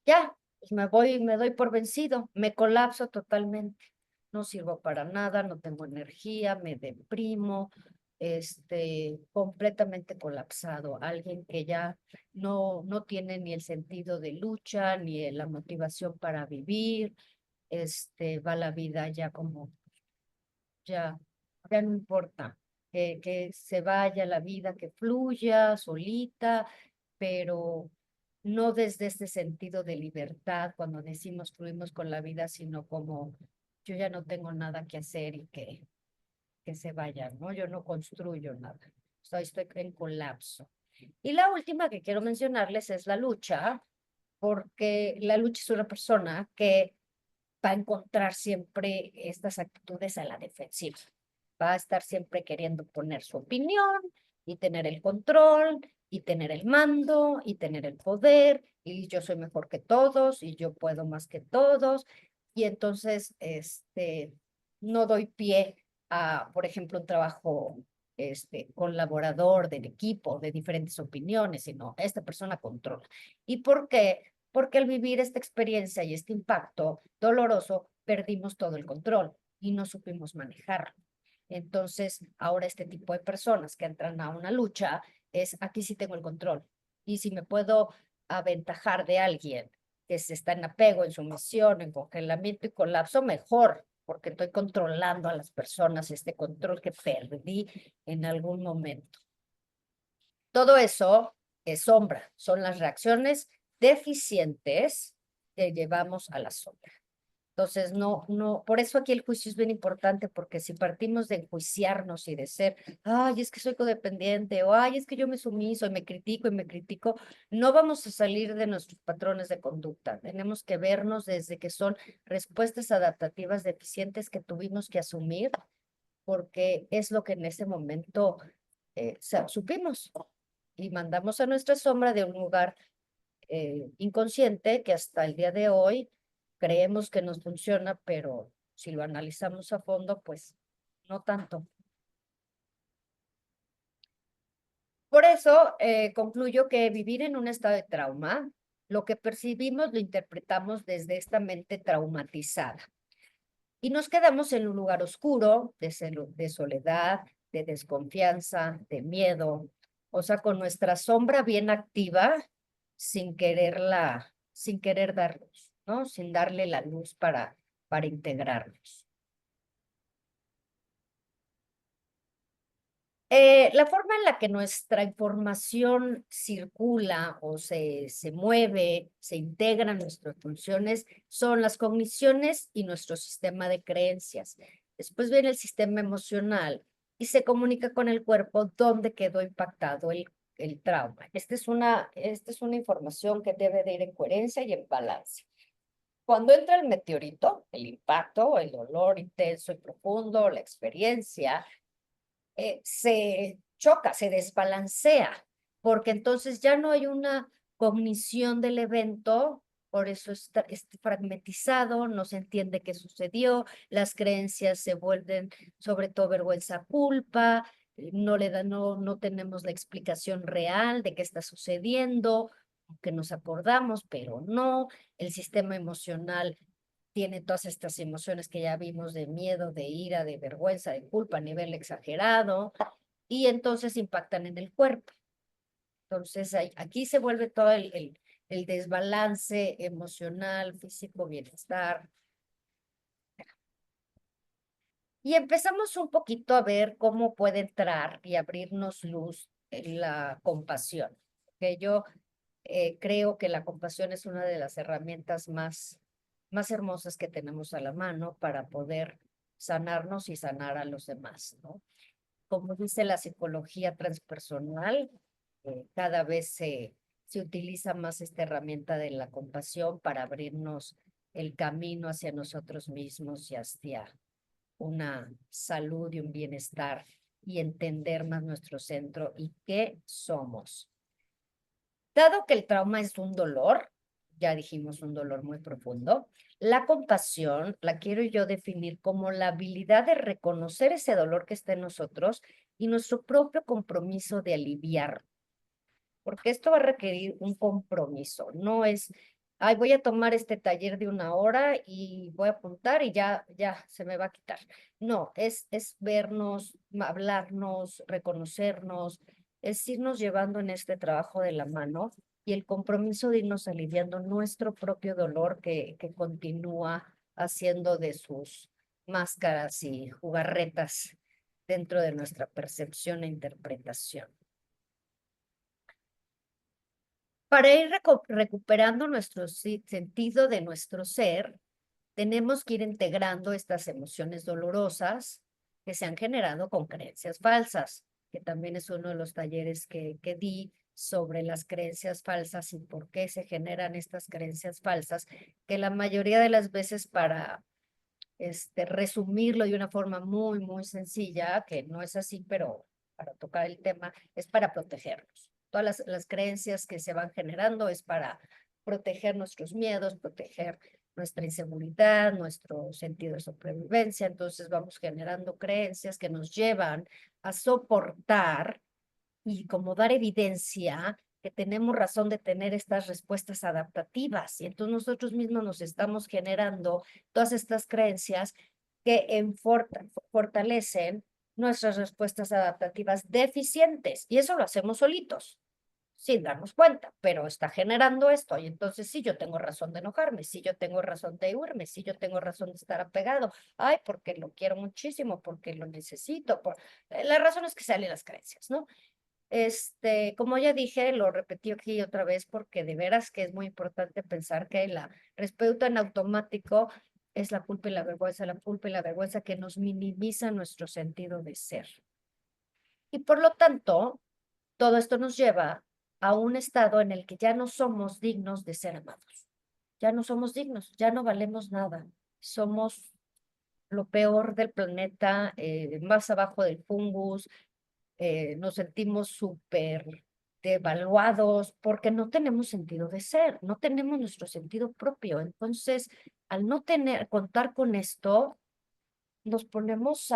Ya, pues me doy por vencido, me colapso totalmente. No sirvo para nada, no tengo energía, me deprimo, completamente colapsado. Alguien que ya no tiene ni el sentido de lucha, ni la motivación para vivir, va la vida ya como, ya, ya no importa. Que se vaya la vida, que fluya solita, pero no desde este sentido de libertad cuando decimos fluimos con la vida, sino como yo ya no tengo nada que hacer y que se vaya, ¿no? Yo no construyo nada. Estoy en colapso. Y la última que quiero mencionarles es la lucha, porque la lucha es una persona que va a encontrar siempre estas actitudes a la defensiva. Va a estar siempre queriendo poner su opinión y tener el control y tener el mando y tener el poder y yo soy mejor que todos y yo puedo más que todos y entonces no doy pie a, por ejemplo, un trabajo colaborador del equipo de diferentes opiniones, sino esta persona controla. ¿Y por qué? Porque al vivir esta experiencia y este impacto doloroso, perdimos todo el control y no supimos manejarlo. Entonces, ahora este tipo de personas que entran a una lucha es, aquí sí tengo el control. Y si me puedo aventajar de alguien que se está en apego, en sumisión, en congelamiento y colapso, mejor, porque estoy controlando a las personas, este control que perdí en algún momento. Todo eso es sombra, son las reacciones deficientes que llevamos a la sombra. Entonces, por eso aquí el juicio es bien importante, porque si partimos de enjuiciarnos y de ser, ay, es que soy codependiente, o ay, es que yo me sumiso y me critico, no vamos a salir de nuestros patrones de conducta. Tenemos que vernos desde que son respuestas adaptativas deficientes que tuvimos que asumir, porque es lo que en ese momento supimos y mandamos a nuestra sombra de un lugar inconsciente que hasta el día de hoy creemos que nos funciona, pero si lo analizamos a fondo, pues no tanto. Por eso concluyo que vivir en un estado de trauma, lo que percibimos lo interpretamos desde esta mente traumatizada. Y nos quedamos en un lugar oscuro, de soledad, de desconfianza, de miedo, O sea, con nuestra sombra bien activa, sin querer dar luz, ¿no? Sin darle la luz para integrarnos. La forma en la que nuestra información circula o se mueve, se integra en nuestras funciones, son las cogniciones y nuestro sistema de creencias. Después viene el sistema emocional y se comunica con el cuerpo donde quedó impactado el trauma. Esta es una información que debe de ir en coherencia y en balance. Cuando entra el meteorito, el impacto, el dolor intenso y profundo, la experiencia, se choca, se desbalancea, porque entonces ya no hay una cognición del evento, por eso está fragmentizado, no se entiende qué sucedió, las creencias se vuelven sobre todo vergüenza, culpa, no tenemos la explicación real de qué está sucediendo, que nos acordamos, pero no, el sistema emocional tiene todas estas emociones que ya vimos de miedo, de ira, de vergüenza, de culpa a nivel exagerado, y entonces impactan en el cuerpo. Entonces aquí se vuelve todo el desbalance emocional, físico, bienestar. Y empezamos un poquito a ver cómo puede entrar y abrirnos luz en la compasión. Que yo creo que la compasión es una de las herramientas más hermosas que tenemos a la mano para poder sanarnos y sanar a los demás, ¿no? Como dice la psicología transpersonal, cada vez se utiliza más esta herramienta de la compasión para abrirnos el camino hacia nosotros mismos y hacia una salud y un bienestar y entender más nuestro centro y qué somos. Dado que el trauma es un dolor, ya dijimos un dolor muy profundo, la compasión la quiero yo definir como la habilidad de reconocer ese dolor que está en nosotros y nuestro propio compromiso de aliviarlo. Porque esto va a requerir un compromiso, no es, ay, voy a tomar este taller de 1 hora y voy a apuntar y ya se me va a quitar. No, es vernos, hablarnos, reconocernos, es irnos llevando en este trabajo de la mano y el compromiso de irnos aliviando nuestro propio dolor que continúa haciendo de sus máscaras y jugarretas dentro de nuestra percepción e interpretación. Para ir recuperando nuestro sentido de nuestro ser, tenemos que ir integrando estas emociones dolorosas que se han generado con creencias falsas, que también es uno de los talleres que di sobre las creencias falsas y por qué se generan estas creencias falsas, que la mayoría de las veces para resumirlo de una forma muy, muy sencilla, que no es así, pero para tocar el tema, es para protegernos. Todas las creencias que se van generando es para proteger nuestros miedos, proteger nuestra inseguridad, nuestro sentido de supervivencia. Entonces vamos generando creencias que nos llevan a soportar y como dar evidencia que tenemos razón de tener estas respuestas adaptativas. Y entonces nosotros mismos nos estamos generando todas estas creencias que fortalecen nuestras respuestas adaptativas deficientes. Y eso lo hacemos solitos, sin darnos cuenta, pero está generando esto. Y entonces sí, yo tengo razón de enojarme, sí, yo tengo razón de huirme, sí, yo tengo razón de estar apegado. Ay, porque lo quiero muchísimo, porque lo necesito. Las razones que salen las creencias, ¿no? Como ya dije, lo repetí aquí otra vez porque de veras que es muy importante pensar que la respuesta en automático es la culpa y la vergüenza que nos minimiza nuestro sentido de ser. Y por lo tanto, todo esto nos lleva a un estado en el que ya no somos dignos de ser amados. Ya no somos dignos, ya no valemos nada. Somos lo peor del planeta, más abajo del fungus, nos sentimos súper devaluados porque no tenemos sentido de ser, no tenemos nuestro sentido propio. Entonces, al no contar con esto, nos ponemos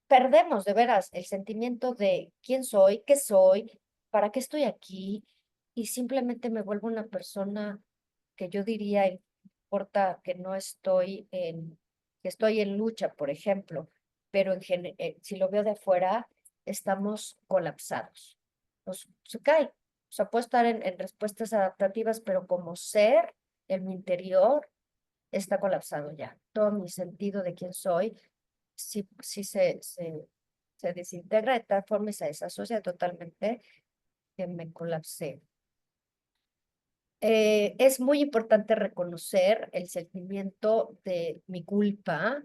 perdemos de veras el sentimiento de quién soy, qué soy, para qué estoy aquí, y simplemente me vuelvo una persona que yo diría, importa que no que estoy en lucha, por ejemplo, pero si lo veo de afuera, estamos colapsados. Se cae. O sea, puedo estar en respuestas adaptativas, pero como ser, en mi interior, está colapsado ya. Todo mi sentido de quién soy, sí se desintegra de tal forma y se desasocia totalmente que me colapsé. Es muy importante reconocer el sentimiento de mi culpa,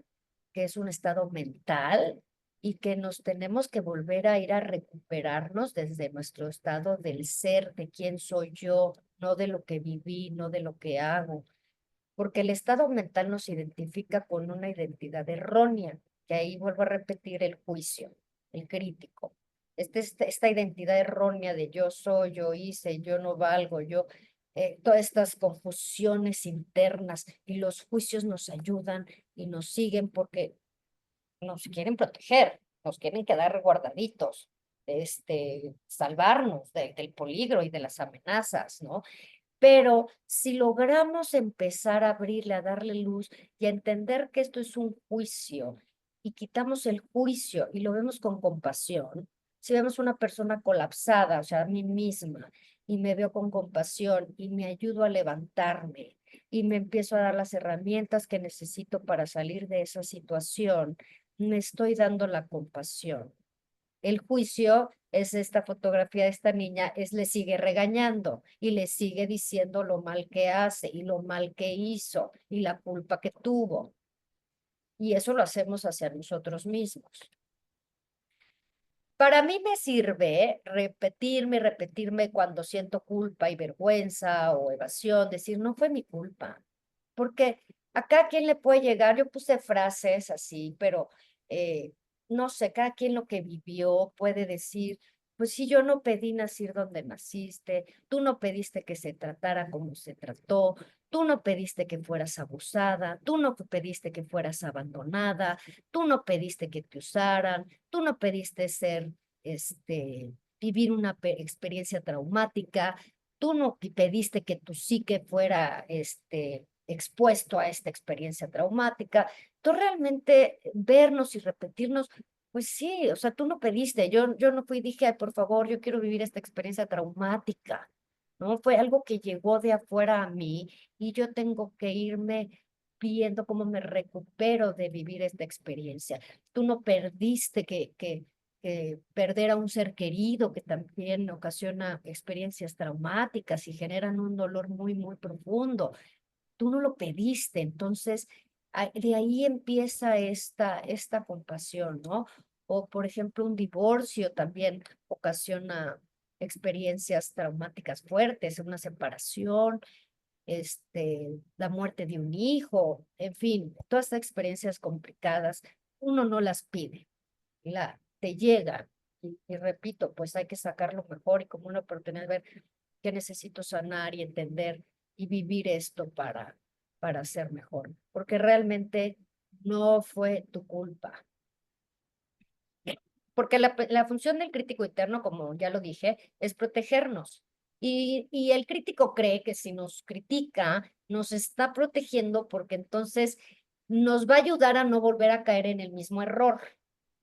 que es un estado mental, y que nos tenemos que volver a ir a recuperarnos desde nuestro estado del ser, de quién soy yo, no de lo que viví, no de lo que hago, porque el estado mental nos identifica con una identidad errónea, que ahí vuelvo a repetir el juicio, el crítico. Esta identidad errónea de yo soy, yo hice, yo no valgo, todas estas confusiones internas y los juicios nos ayudan y nos siguen porque nos quieren proteger, nos quieren quedar guardaditos, salvarnos del peligro y de las amenazas, ¿no? Pero si logramos empezar a abrirle, a darle luz y a entender que esto es un juicio y quitamos el juicio y lo vemos con compasión, si vemos una persona colapsada, o sea, a mí misma, y me veo con compasión y me ayudo a levantarme y me empiezo a dar las herramientas que necesito para salir de esa situación, me estoy dando la compasión. El juicio es esta fotografía de esta niña, le sigue regañando y le sigue diciendo lo mal que hace y lo mal que hizo y la culpa que tuvo. Y eso lo hacemos hacia nosotros mismos. Para mí me sirve repetirme y repetirme cuando siento culpa y vergüenza o evasión, decir, no fue mi culpa. Porque acá a quien le puede llegar, yo puse frases así, pero no sé, cada quien lo que vivió puede decir, pues si yo no pedí nacer donde naciste, tú no pediste que se tratara como se trató, tú no pediste que fueras abusada, tú no pediste que fueras abandonada, tú no pediste que te usaran, tú no pediste vivir una experiencia traumática, tú no pediste que tu psique fuera, expuesto a esta experiencia traumática. Entonces, realmente vernos y repetirnos, pues sí, o sea, tú no pediste, yo no fui y dije, ay, por favor, yo quiero vivir esta experiencia traumática, ¿no? Fue algo que llegó de afuera a mí y yo tengo que irme viendo cómo me recupero de vivir esta experiencia. Tú no perdiste que perder a un ser querido, que también ocasiona experiencias traumáticas y generan un dolor muy, muy profundo. Tú no lo pediste, entonces de ahí empieza esta compasión, ¿no? O, por ejemplo, un divorcio también ocasiona experiencias traumáticas fuertes, una separación, la muerte de un hijo, en fin, todas estas experiencias complicadas, uno no las pide, te llegan. Y repito, pues hay que sacarlo mejor y como una oportunidad de ver qué necesito sanar y entender y vivir esto para ser mejor, porque realmente no fue tu culpa. Porque la función del crítico interno, como ya lo dije, es protegernos. Y el crítico cree que si nos critica, nos está protegiendo porque entonces nos va a ayudar a no volver a caer en el mismo error,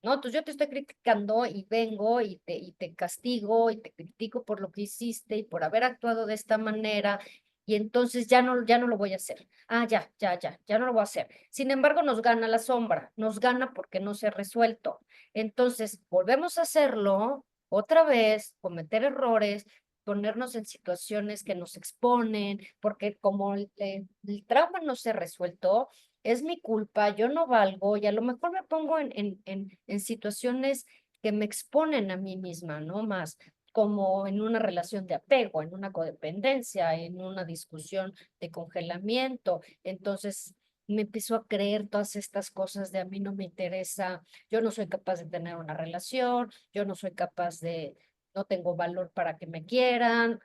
¿no? Entonces yo te estoy criticando y vengo y te castigo y te critico por lo que hiciste y por haber actuado de esta manera y entonces ya no lo voy a hacer. Ah, ya no lo voy a hacer. Sin embargo, nos gana la sombra, nos gana porque no se ha resuelto. Entonces, volvemos a hacerlo otra vez, cometer errores, ponernos en situaciones que nos exponen, porque como el trauma no se ha resuelto, es mi culpa, yo no valgo y a lo mejor me pongo en situaciones que me exponen a mí misma, ¿no? Más como en una relación de apego, en una codependencia, en una discusión de congelamiento. Entonces me empiezo a creer todas estas cosas de a mí no me interesa, yo no soy capaz de tener una relación, yo no soy capaz no tengo valor para que me quieran.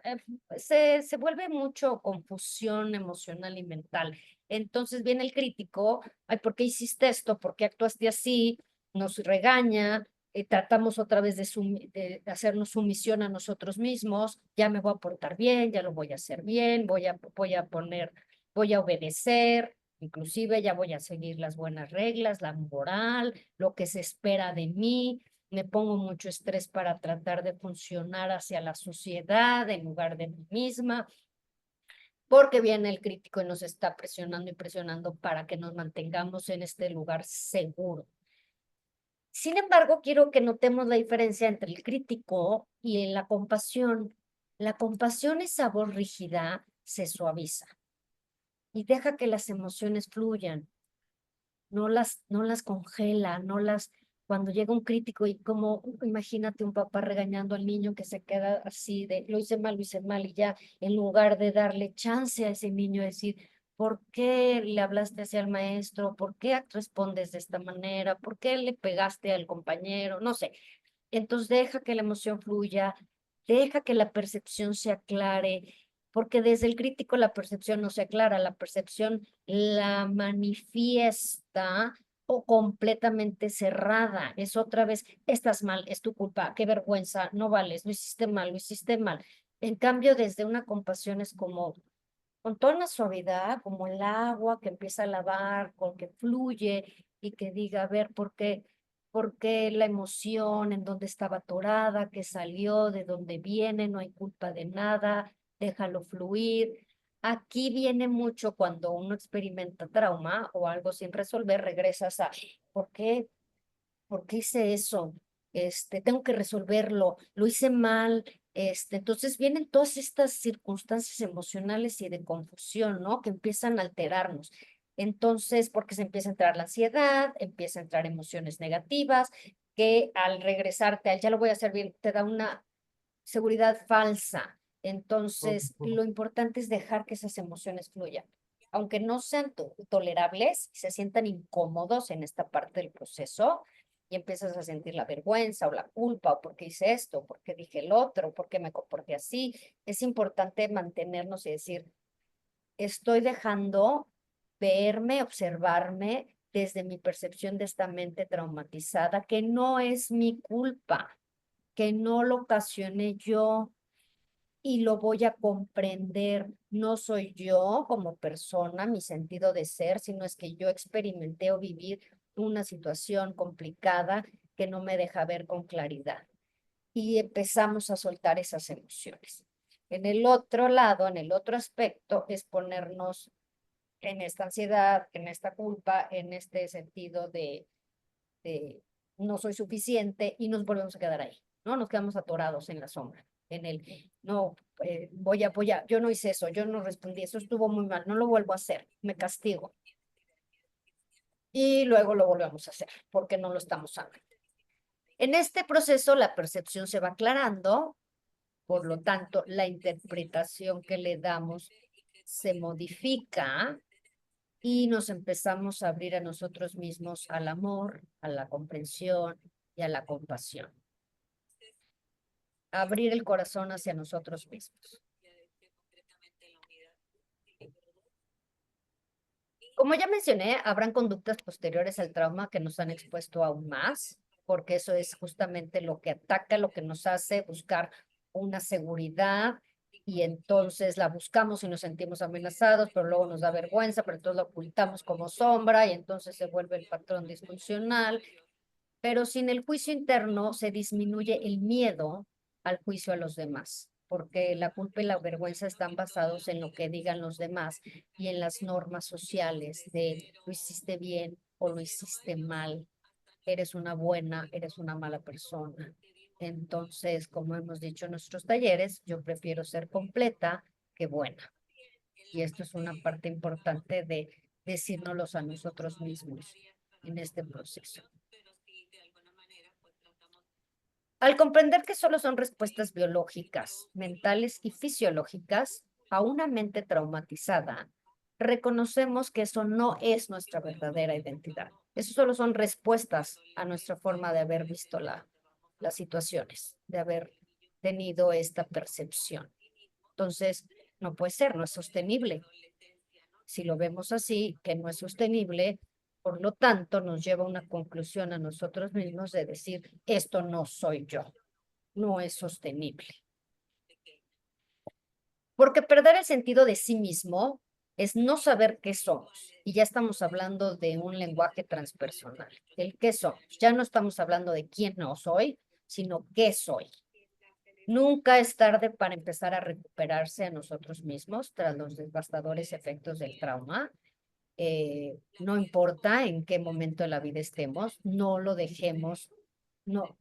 Se vuelve mucho confusión emocional y mental. Entonces viene el crítico, ay, ¿por qué hiciste esto? ¿Por qué actuaste así? Nos regaña, tratamos otra vez de hacernos sumisión a nosotros mismos, ya me voy a portar bien, ya lo voy a hacer bien, voy a obedecer, inclusive ya voy a seguir las buenas reglas, la moral, lo que se espera de mí. me pongo mucho estrés para tratar de funcionar hacia la sociedad en lugar de mí misma, porque viene el crítico y nos está presionando y presionando para que nos mantengamos en este lugar seguro. Sin embargo, quiero que notemos la diferencia entre el crítico y la compasión. La compasión, esa voz rígida, se suaviza y deja que las emociones fluyan. No las congela, cuando llega un crítico y como, imagínate un papá regañando al niño que se queda así de, lo hice mal, y ya, en lugar de darle chance a ese niño, decir, ¿por qué le hablaste hacia el maestro? ¿Por qué respondes de esta manera? ¿Por qué le pegaste al compañero? No sé. Entonces deja que la emoción fluya, deja que la percepción se aclare, porque desde el crítico la percepción no se aclara, la percepción la manifiesta o completamente cerrada. Es otra vez, estás mal, es tu culpa, qué vergüenza, no vales, lo hiciste mal, lo hiciste mal. En cambio, desde una compasión es como con toda una suavidad, como el agua que empieza a lavar, con que fluye y que diga, a ver, por qué la emoción, en dónde estaba atorada, qué salió, de dónde viene, no hay culpa de nada, déjalo fluir. Aquí viene mucho cuando uno experimenta trauma o algo sin resolver, regresas a, ¿por qué? ¿Por qué hice eso? Tengo que resolverlo, lo hice mal. Entonces vienen todas estas circunstancias emocionales y de confusión, ¿no? Que empiezan a alterarnos. Entonces, porque se empieza a entrar la ansiedad, empieza a entrar emociones negativas, que al regresarte al ya lo voy a hacer bien, te da una seguridad falsa. Entonces, lo importante es dejar que esas emociones fluyan. Aunque no sean tolerables, se sientan incómodos en esta parte del proceso y empiezas a sentir la vergüenza o la culpa, o por qué hice esto, por qué dije el otro, por qué me comporté así. Es importante mantenernos y decir, estoy dejando verme, observarme desde mi percepción de esta mente traumatizada, que no es mi culpa, que no lo ocasioné yo, y lo voy a comprender. No soy yo como persona, mi sentido de ser, sino es que yo experimenté o viví una situación complicada que no me deja ver con claridad. Y empezamos a soltar esas emociones. En el otro lado, en el otro aspecto, es ponernos en esta ansiedad, en esta culpa, en este sentido de no soy suficiente y nos volvemos a quedar ahí, ¿no? Nos quedamos atorados en la sombra, en el, no, yo no hice eso, yo no respondí, eso estuvo muy mal, no lo vuelvo a hacer, me castigo. Y luego lo volvemos a hacer porque no lo estamos sanando. En este proceso la percepción se va aclarando, por lo tanto la interpretación que le damos se modifica y nos empezamos a abrir a nosotros mismos al amor, a la comprensión y a la compasión. Abrir el corazón hacia nosotros mismos. Como ya mencioné, habrán conductas posteriores al trauma que nos han expuesto aún más, porque eso es justamente lo que ataca, lo que nos hace buscar una seguridad y entonces la buscamos y nos sentimos amenazados, pero luego nos da vergüenza, pero entonces la ocultamos como sombra y entonces se vuelve el patrón disfuncional. Pero sin el juicio interno se disminuye el miedo al juicio a los demás, porque la culpa y la vergüenza están basados en lo que digan los demás y en las normas sociales de lo hiciste bien o lo hiciste mal, eres una buena, eres una mala persona. Entonces, como hemos dicho en nuestros talleres, yo prefiero ser completa que buena. Y esto es una parte importante de decírnoslos a nosotros mismos en este proceso. Al comprender que solo son respuestas biológicas, mentales y fisiológicas a una mente traumatizada, reconocemos que eso no es nuestra verdadera identidad. Eso solo son respuestas a nuestra forma de haber visto las situaciones, de haber tenido esta percepción. Entonces, no puede ser, no es sostenible. Si lo vemos así, que no es sostenible, por lo tanto, nos lleva a una conclusión a nosotros mismos de decir, esto no soy yo, no es sostenible. Porque perder el sentido de sí mismo es no saber qué somos, y ya estamos hablando de un lenguaje transpersonal. El qué somos. Ya no estamos hablando de quién no soy, sino qué soy. Nunca es tarde para empezar a recuperarse a nosotros mismos tras los devastadores efectos del trauma. No importa en qué momento de la vida estemos, no lo dejemos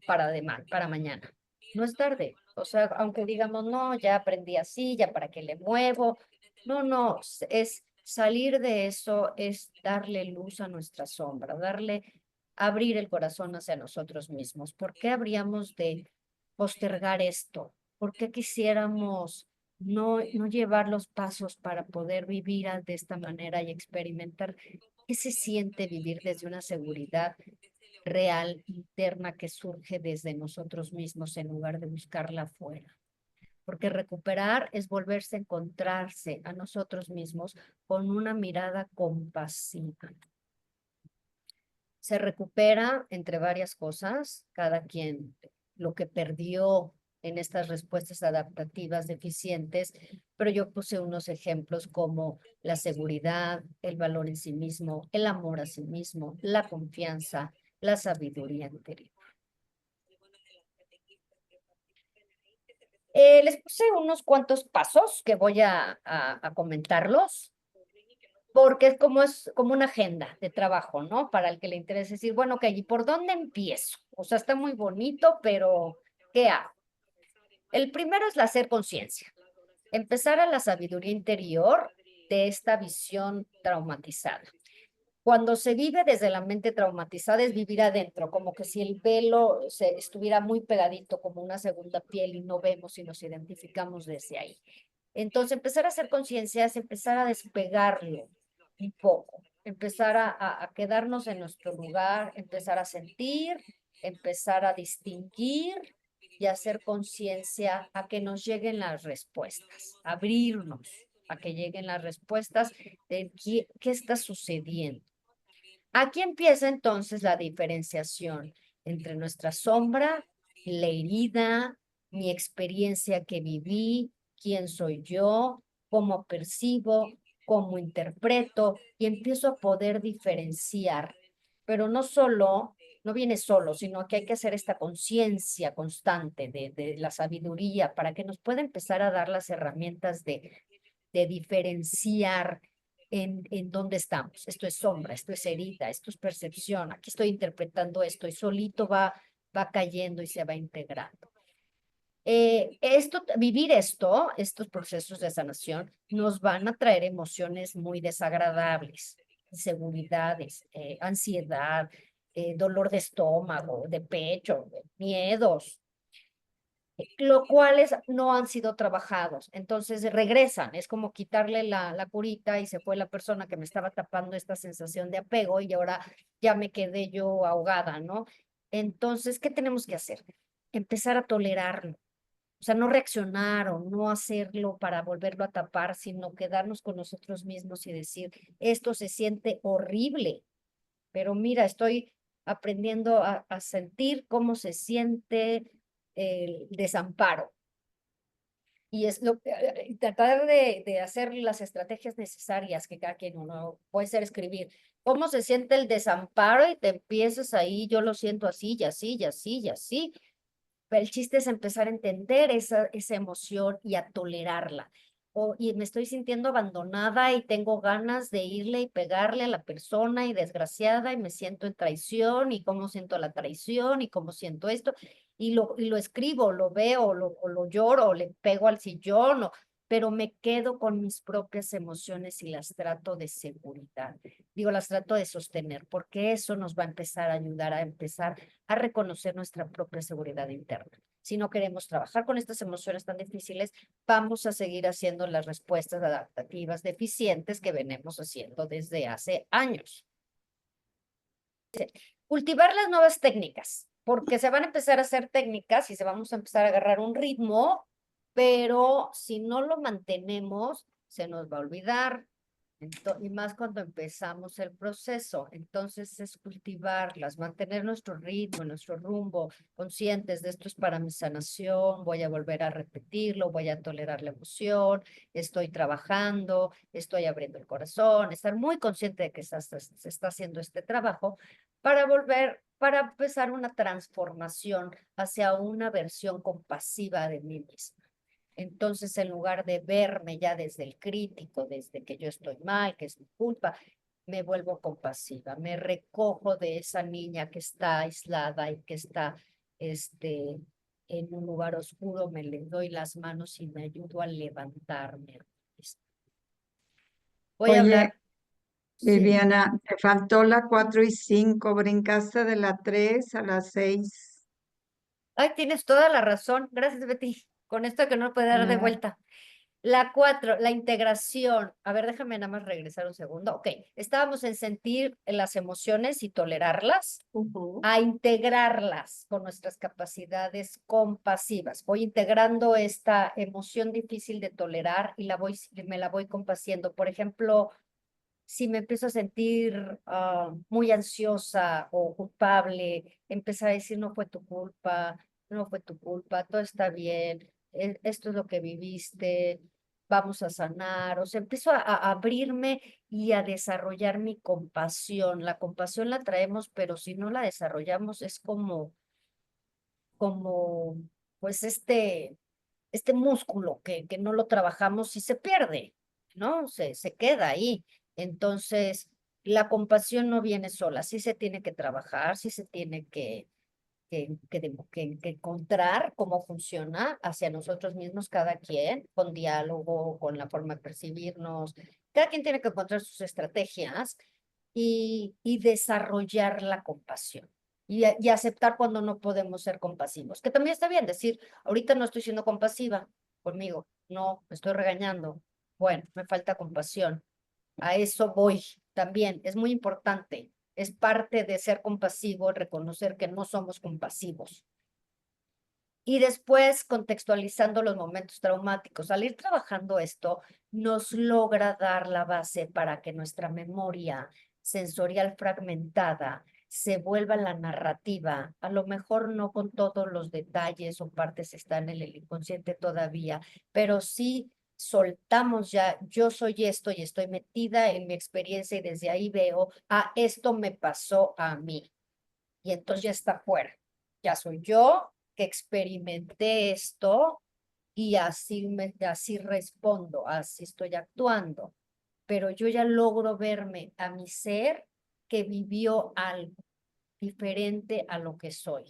para mañana. No es tarde. O sea, aunque digamos, no, ya aprendí así, ya para qué le muevo. No, no, es salir de eso, es darle luz a nuestra sombra, abrir el corazón hacia nosotros mismos. ¿Por qué habríamos de postergar esto? ¿Por qué quisiéramos no llevar los pasos para poder vivir de esta manera y experimentar qué se siente vivir desde una seguridad real, interna, que surge desde nosotros mismos en lugar de buscarla afuera? Porque recuperar es volverse a encontrarse a nosotros mismos con una mirada compasiva. Se recupera entre varias cosas, cada quien lo que perdió en estas respuestas adaptativas deficientes, pero yo puse unos ejemplos como la seguridad, el valor en sí mismo, el amor a sí mismo, la confianza, la sabiduría interior. Les puse unos cuantos pasos que voy a comentarlos, porque es como una agenda de trabajo, ¿no? Para el que le interese decir, bueno, ok, ¿y por dónde empiezo? O sea, está muy bonito, pero ¿qué hago? El primero es la hacer conciencia. Empezar a la sabiduría interior de esta visión traumatizada. Cuando se vive desde la mente traumatizada es vivir adentro, como que si el velo estuviera muy pegadito como una segunda piel y no vemos y nos identificamos desde ahí. Entonces, empezar a hacer conciencia es empezar a despegarlo un poco, empezar a quedarnos en nuestro lugar, empezar a sentir, empezar a distinguir y hacer conciencia a que nos lleguen las respuestas, abrirnos a que lleguen las respuestas de qué está sucediendo. Aquí empieza entonces la diferenciación entre nuestra sombra, la herida, mi experiencia que viví, quién soy yo, cómo percibo, cómo interpreto, y empiezo a poder diferenciar. Pero no viene solo, sino que hay que hacer esta conciencia constante de la sabiduría para que nos pueda empezar a dar las herramientas de diferenciar en dónde estamos. Esto es sombra, esto es herida, esto es percepción, aquí estoy interpretando esto y solito va cayendo y se va integrando. Vivir estos procesos de sanación nos van a traer emociones muy desagradables, inseguridades, ansiedad, dolor de estómago, de pecho, miedos, lo cuales no han sido trabajados. Entonces regresan, es como quitarle la curita y se fue la persona que me estaba tapando esta sensación de apego y ahora ya me quedé yo ahogada, ¿no? Entonces, ¿qué tenemos que hacer? Empezar a tolerarlo. O sea, no reaccionar o no hacerlo para volverlo a tapar, sino quedarnos con nosotros mismos y decir, esto se siente horrible, pero mira, estoy aprendiendo a sentir cómo se siente el desamparo. Y tratar de hacer las estrategias necesarias que cada quien uno puede ser escribir. ¿Cómo se siente el desamparo? Y te empiezas ahí, yo lo siento así, y así, y así, y así. Pero el chiste es empezar a entender esa emoción y a tolerarla. Y me estoy sintiendo abandonada y tengo ganas de irle y pegarle a la persona y desgraciada y me siento en traición y cómo siento la traición y cómo siento esto. Y lo escribo, lo veo, o lo lloro, o le pego al sillón, pero me quedo con mis propias emociones y las trato de seguridad. Digo, las trato de sostener, porque eso nos va a empezar a ayudar a empezar a reconocer nuestra propia seguridad interna. Si no queremos trabajar con estas emociones tan difíciles, vamos a seguir haciendo las respuestas adaptativas deficientes que venimos haciendo desde hace años. Cultivar las nuevas técnicas, porque se van a empezar a hacer técnicas y se vamos a empezar a agarrar un ritmo, pero si no lo mantenemos, se nos va a olvidar. Y más cuando empezamos el proceso. Entonces es cultivarlas, mantener nuestro ritmo, nuestro rumbo, conscientes de esto es para mi sanación, voy a volver a repetirlo, voy a tolerar la emoción, estoy trabajando, estoy abriendo el corazón, estar muy consciente de que se está haciendo este trabajo para empezar una transformación hacia una versión compasiva de mí misma. Entonces, en lugar de verme ya desde el crítico, desde que yo estoy mal, que es mi culpa, me vuelvo compasiva, me recojo de esa niña que está aislada y que está en un lugar oscuro, me le doy las manos y me ayudo a levantarme. Voy a Oye, hablar. Sí. Viviana, te faltó la 4 y 5, brincaste de la 3 a la 6. Ay, tienes toda la razón. Gracias, Betty. Con esto que no puede dar de vuelta. La 4, la integración. A ver, déjame nada más regresar un segundo. Ok, estábamos en sentir las emociones y tolerarlas, a integrarlas con nuestras capacidades compasivas. Voy integrando esta emoción difícil de tolerar y me la voy compasiendo. Por ejemplo, si me empiezo a sentir muy ansiosa o culpable, empezar a decir, no fue tu culpa, no fue tu culpa, todo está bien, esto es lo que viviste, vamos a sanar. O sea, empiezo a abrirme y a desarrollar mi compasión. La compasión la traemos, pero si no la desarrollamos es como pues este músculo que no lo trabajamos y se pierde, ¿no? Se queda ahí. Entonces, la compasión no viene sola, sí se tiene que trabajar, sí se tiene que encontrar cómo funciona hacia nosotros mismos, cada quien, con diálogo, con la forma de percibirnos. Cada quien tiene que encontrar sus estrategias y desarrollar la compasión. Y aceptar cuando no podemos ser compasivos, que también está bien decir, ahorita no estoy siendo compasiva conmigo, no, me estoy regañando, bueno, me falta compasión, a eso voy también, es muy importante, es parte de ser compasivo, reconocer que no somos compasivos. Y después contextualizando los momentos traumáticos. Al ir trabajando esto, nos logra dar la base para que nuestra memoria sensorial fragmentada se vuelva la narrativa. A lo mejor no con todos los detalles o partes están en el inconsciente todavía, pero sí soltamos ya, yo soy esto y estoy metida en mi experiencia y desde ahí veo, esto me pasó a mí. Y entonces ya está fuera. Ya soy yo que experimenté esto y así respondo, así estoy actuando. Pero yo ya logro verme a mi ser que vivió algo diferente a lo que soy.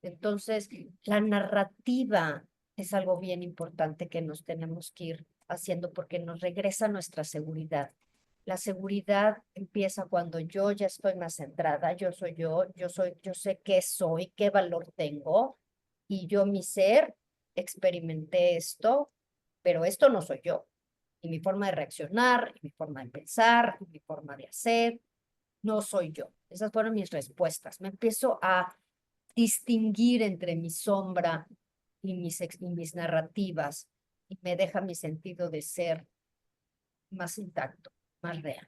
Entonces, la narrativa es algo bien importante que nos tenemos que ir haciendo porque nos regresa nuestra seguridad. La seguridad empieza cuando yo ya estoy más centrada, yo sé qué soy, qué valor tengo, y yo, mi ser, experimenté esto, pero esto no soy yo. Y mi forma de reaccionar, y mi forma de pensar, y mi forma de hacer, no soy yo. Esas fueron mis respuestas. Me empiezo a distinguir entre mi sombra y mis narrativas, y me deja mi sentido de ser más intacto, más real.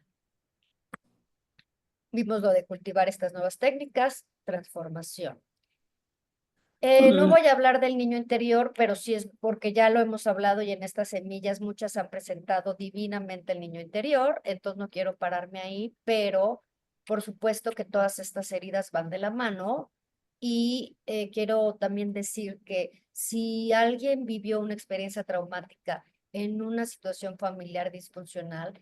Vimos lo de cultivar estas nuevas técnicas, transformación. No voy a hablar del niño interior, pero sí es porque ya lo hemos hablado y en estas semillas muchas han presentado divinamente el niño interior, entonces no quiero pararme ahí, pero por supuesto que todas estas heridas van de la mano y quiero también decir que si alguien vivió una experiencia traumática en una situación familiar disfuncional,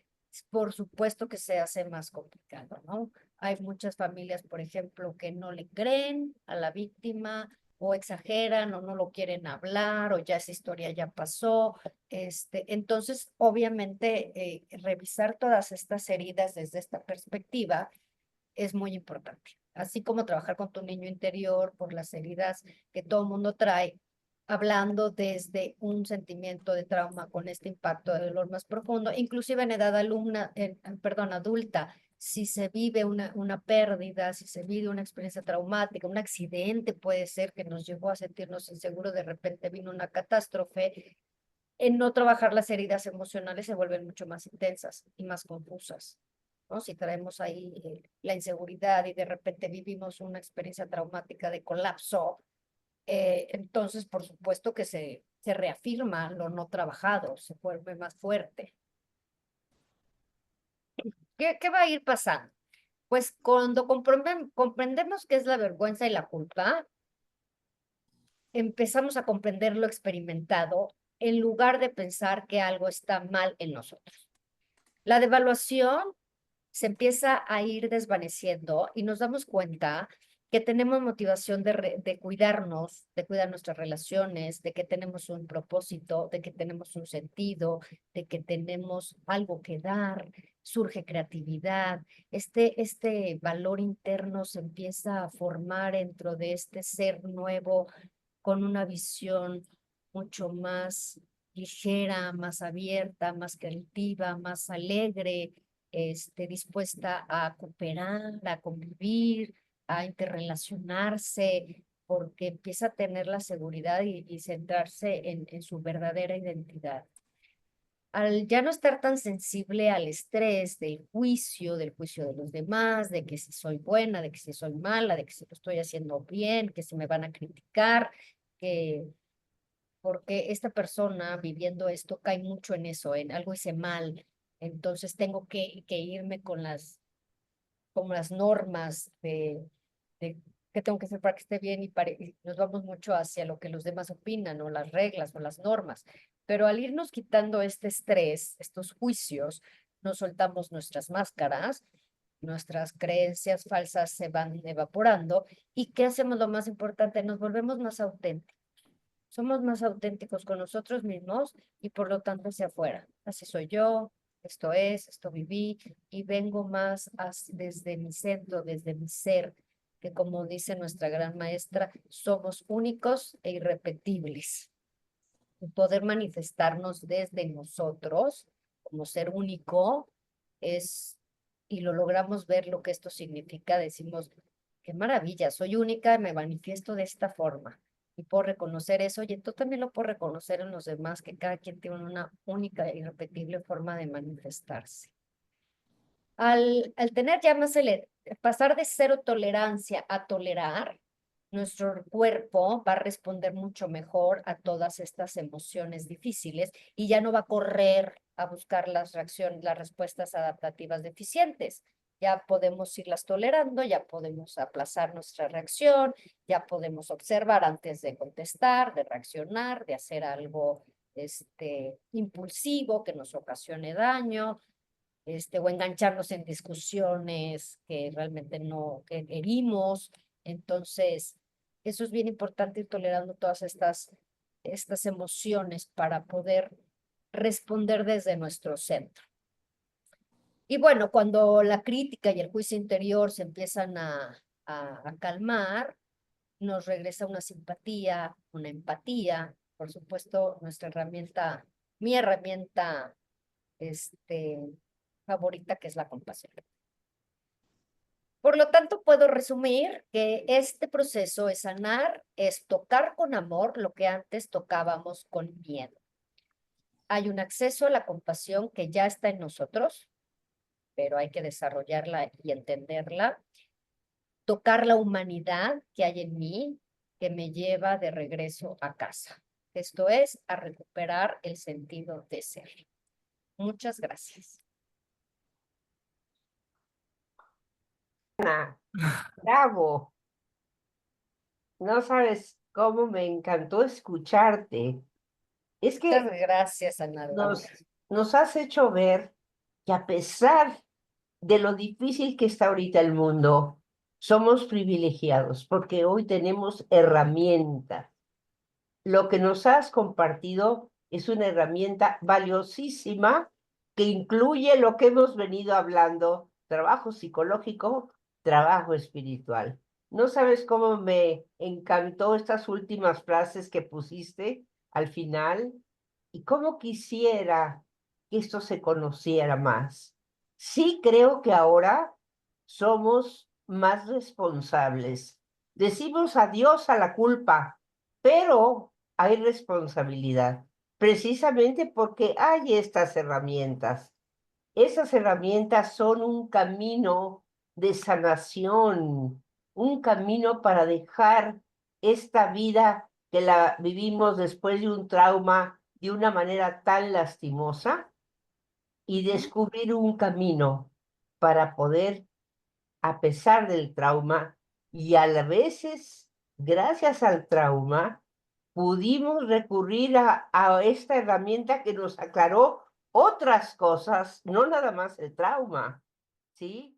por supuesto que se hace más complicado, ¿no? Hay muchas familias, por ejemplo, que no le creen a la víctima o exageran o no lo quieren hablar o ya esa historia ya pasó. Entonces, obviamente, revisar todas estas heridas desde esta perspectiva es muy importante. Así como trabajar con tu niño interior por las heridas que todo el mundo trae, hablando desde un sentimiento de trauma con este impacto de dolor más profundo, inclusive en edad adulta, si se vive una pérdida, si se vive una experiencia traumática, un accidente puede ser que nos llevó a sentirnos inseguros, de repente vino una catástrofe, En no trabajar las heridas emocionales se vuelven mucho más intensas y más confusas, ¿no? Si traemos ahí la inseguridad y de repente vivimos una experiencia traumática de colapso, entonces por supuesto que se reafirma lo no trabajado, se vuelve más fuerte. ¿Qué va a ir pasando? Pues cuando comprendemos qué es la vergüenza y la culpa, empezamos a comprender lo experimentado en lugar de pensar que algo está mal en nosotros. La devaluación se empieza a ir desvaneciendo y nos damos cuenta que tenemos motivación de cuidarnos, de cuidar nuestras relaciones, de que tenemos un propósito, de que tenemos un sentido, de que tenemos algo que dar, surge creatividad. Este valor interno se empieza a formar dentro de este ser nuevo con una visión mucho más ligera, más abierta, más creativa, más alegre, dispuesta a cooperar, a convivir, a interrelacionarse, porque empieza a tener la seguridad y centrarse en su verdadera identidad. Al ya no estar tan sensible al estrés del juicio de los demás, de que si soy buena, de que si soy mala, de que si lo estoy haciendo bien, que si me van a criticar, que porque esta persona viviendo esto cae mucho en eso, en algo hice mal, entonces tengo que irme con las normas de qué tengo que hacer para que esté bien y nos vamos mucho hacia lo que los demás opinan o las reglas o las normas. Pero al irnos quitando este estrés, estos juicios, nos soltamos nuestras máscaras, nuestras creencias falsas se van evaporando y ¿qué hacemos? Lo más importante, nos volvemos más auténticos. Somos más auténticos con nosotros mismos y por lo tanto hacia afuera. Así soy yo, esto viví y vengo más desde mi centro, desde mi ser, que como dice nuestra gran maestra, somos únicos e irrepetibles. Y poder manifestarnos desde nosotros como ser único es, y lo logramos ver lo que esto significa, decimos, qué maravilla, soy única, me manifiesto de esta forma y puedo reconocer eso, y tú también lo puedo reconocer en los demás, que cada quien tiene una única e irrepetible forma de manifestarse. Al tener ya más pasar de cero tolerancia a tolerar, nuestro cuerpo va a responder mucho mejor a todas estas emociones difíciles y ya no va a correr a buscar las respuestas adaptativas deficientes. Ya podemos irlas tolerando, ya podemos aplazar nuestra reacción, ya podemos observar antes de contestar, de reaccionar, de hacer algo impulsivo que nos ocasione daño, o engancharnos en discusiones que realmente no que herimos. Entonces, eso es bien importante, ir tolerando todas estas emociones para poder responder desde nuestro centro. Y bueno, cuando la crítica y el juicio interior se empiezan a calmar, nos regresa una simpatía, una empatía, por supuesto, mi herramienta favorita, que es la compasión. Por lo tanto, puedo resumir que este proceso es sanar, es tocar con amor lo que antes tocábamos con miedo. Hay un acceso a la compasión que ya está en nosotros, pero hay que desarrollarla y entenderla. Tocar la humanidad que hay en mí, que me lleva de regreso a casa. Esto es, a recuperar el sentido de ser. Muchas gracias. Ana, bravo. No sabes cómo me encantó escucharte. Es que Muchas gracias, Ana Laura. nos has hecho ver que a pesar de lo difícil que está ahorita el mundo, somos privilegiados porque hoy tenemos herramientas. Lo que nos has compartido es una herramienta valiosísima que incluye lo que hemos venido hablando: trabajo psicológico, trabajo espiritual. No sabes cómo me encantó estas últimas frases que pusiste al final y cómo quisiera que esto se conociera más. Sí creo que ahora somos más responsables. Decimos adiós a la culpa, pero hay responsabilidad. precisamente porque hay estas herramientas. Esas herramientas son un camino de sanación, un camino para dejar esta vida que la vivimos después de un trauma de una manera tan lastimosa y descubrir un camino para poder, a pesar del trauma, y a veces, gracias al trauma, pudimos recurrir a esta herramienta que nos aclaró otras cosas, no nada más el trauma, ¿sí?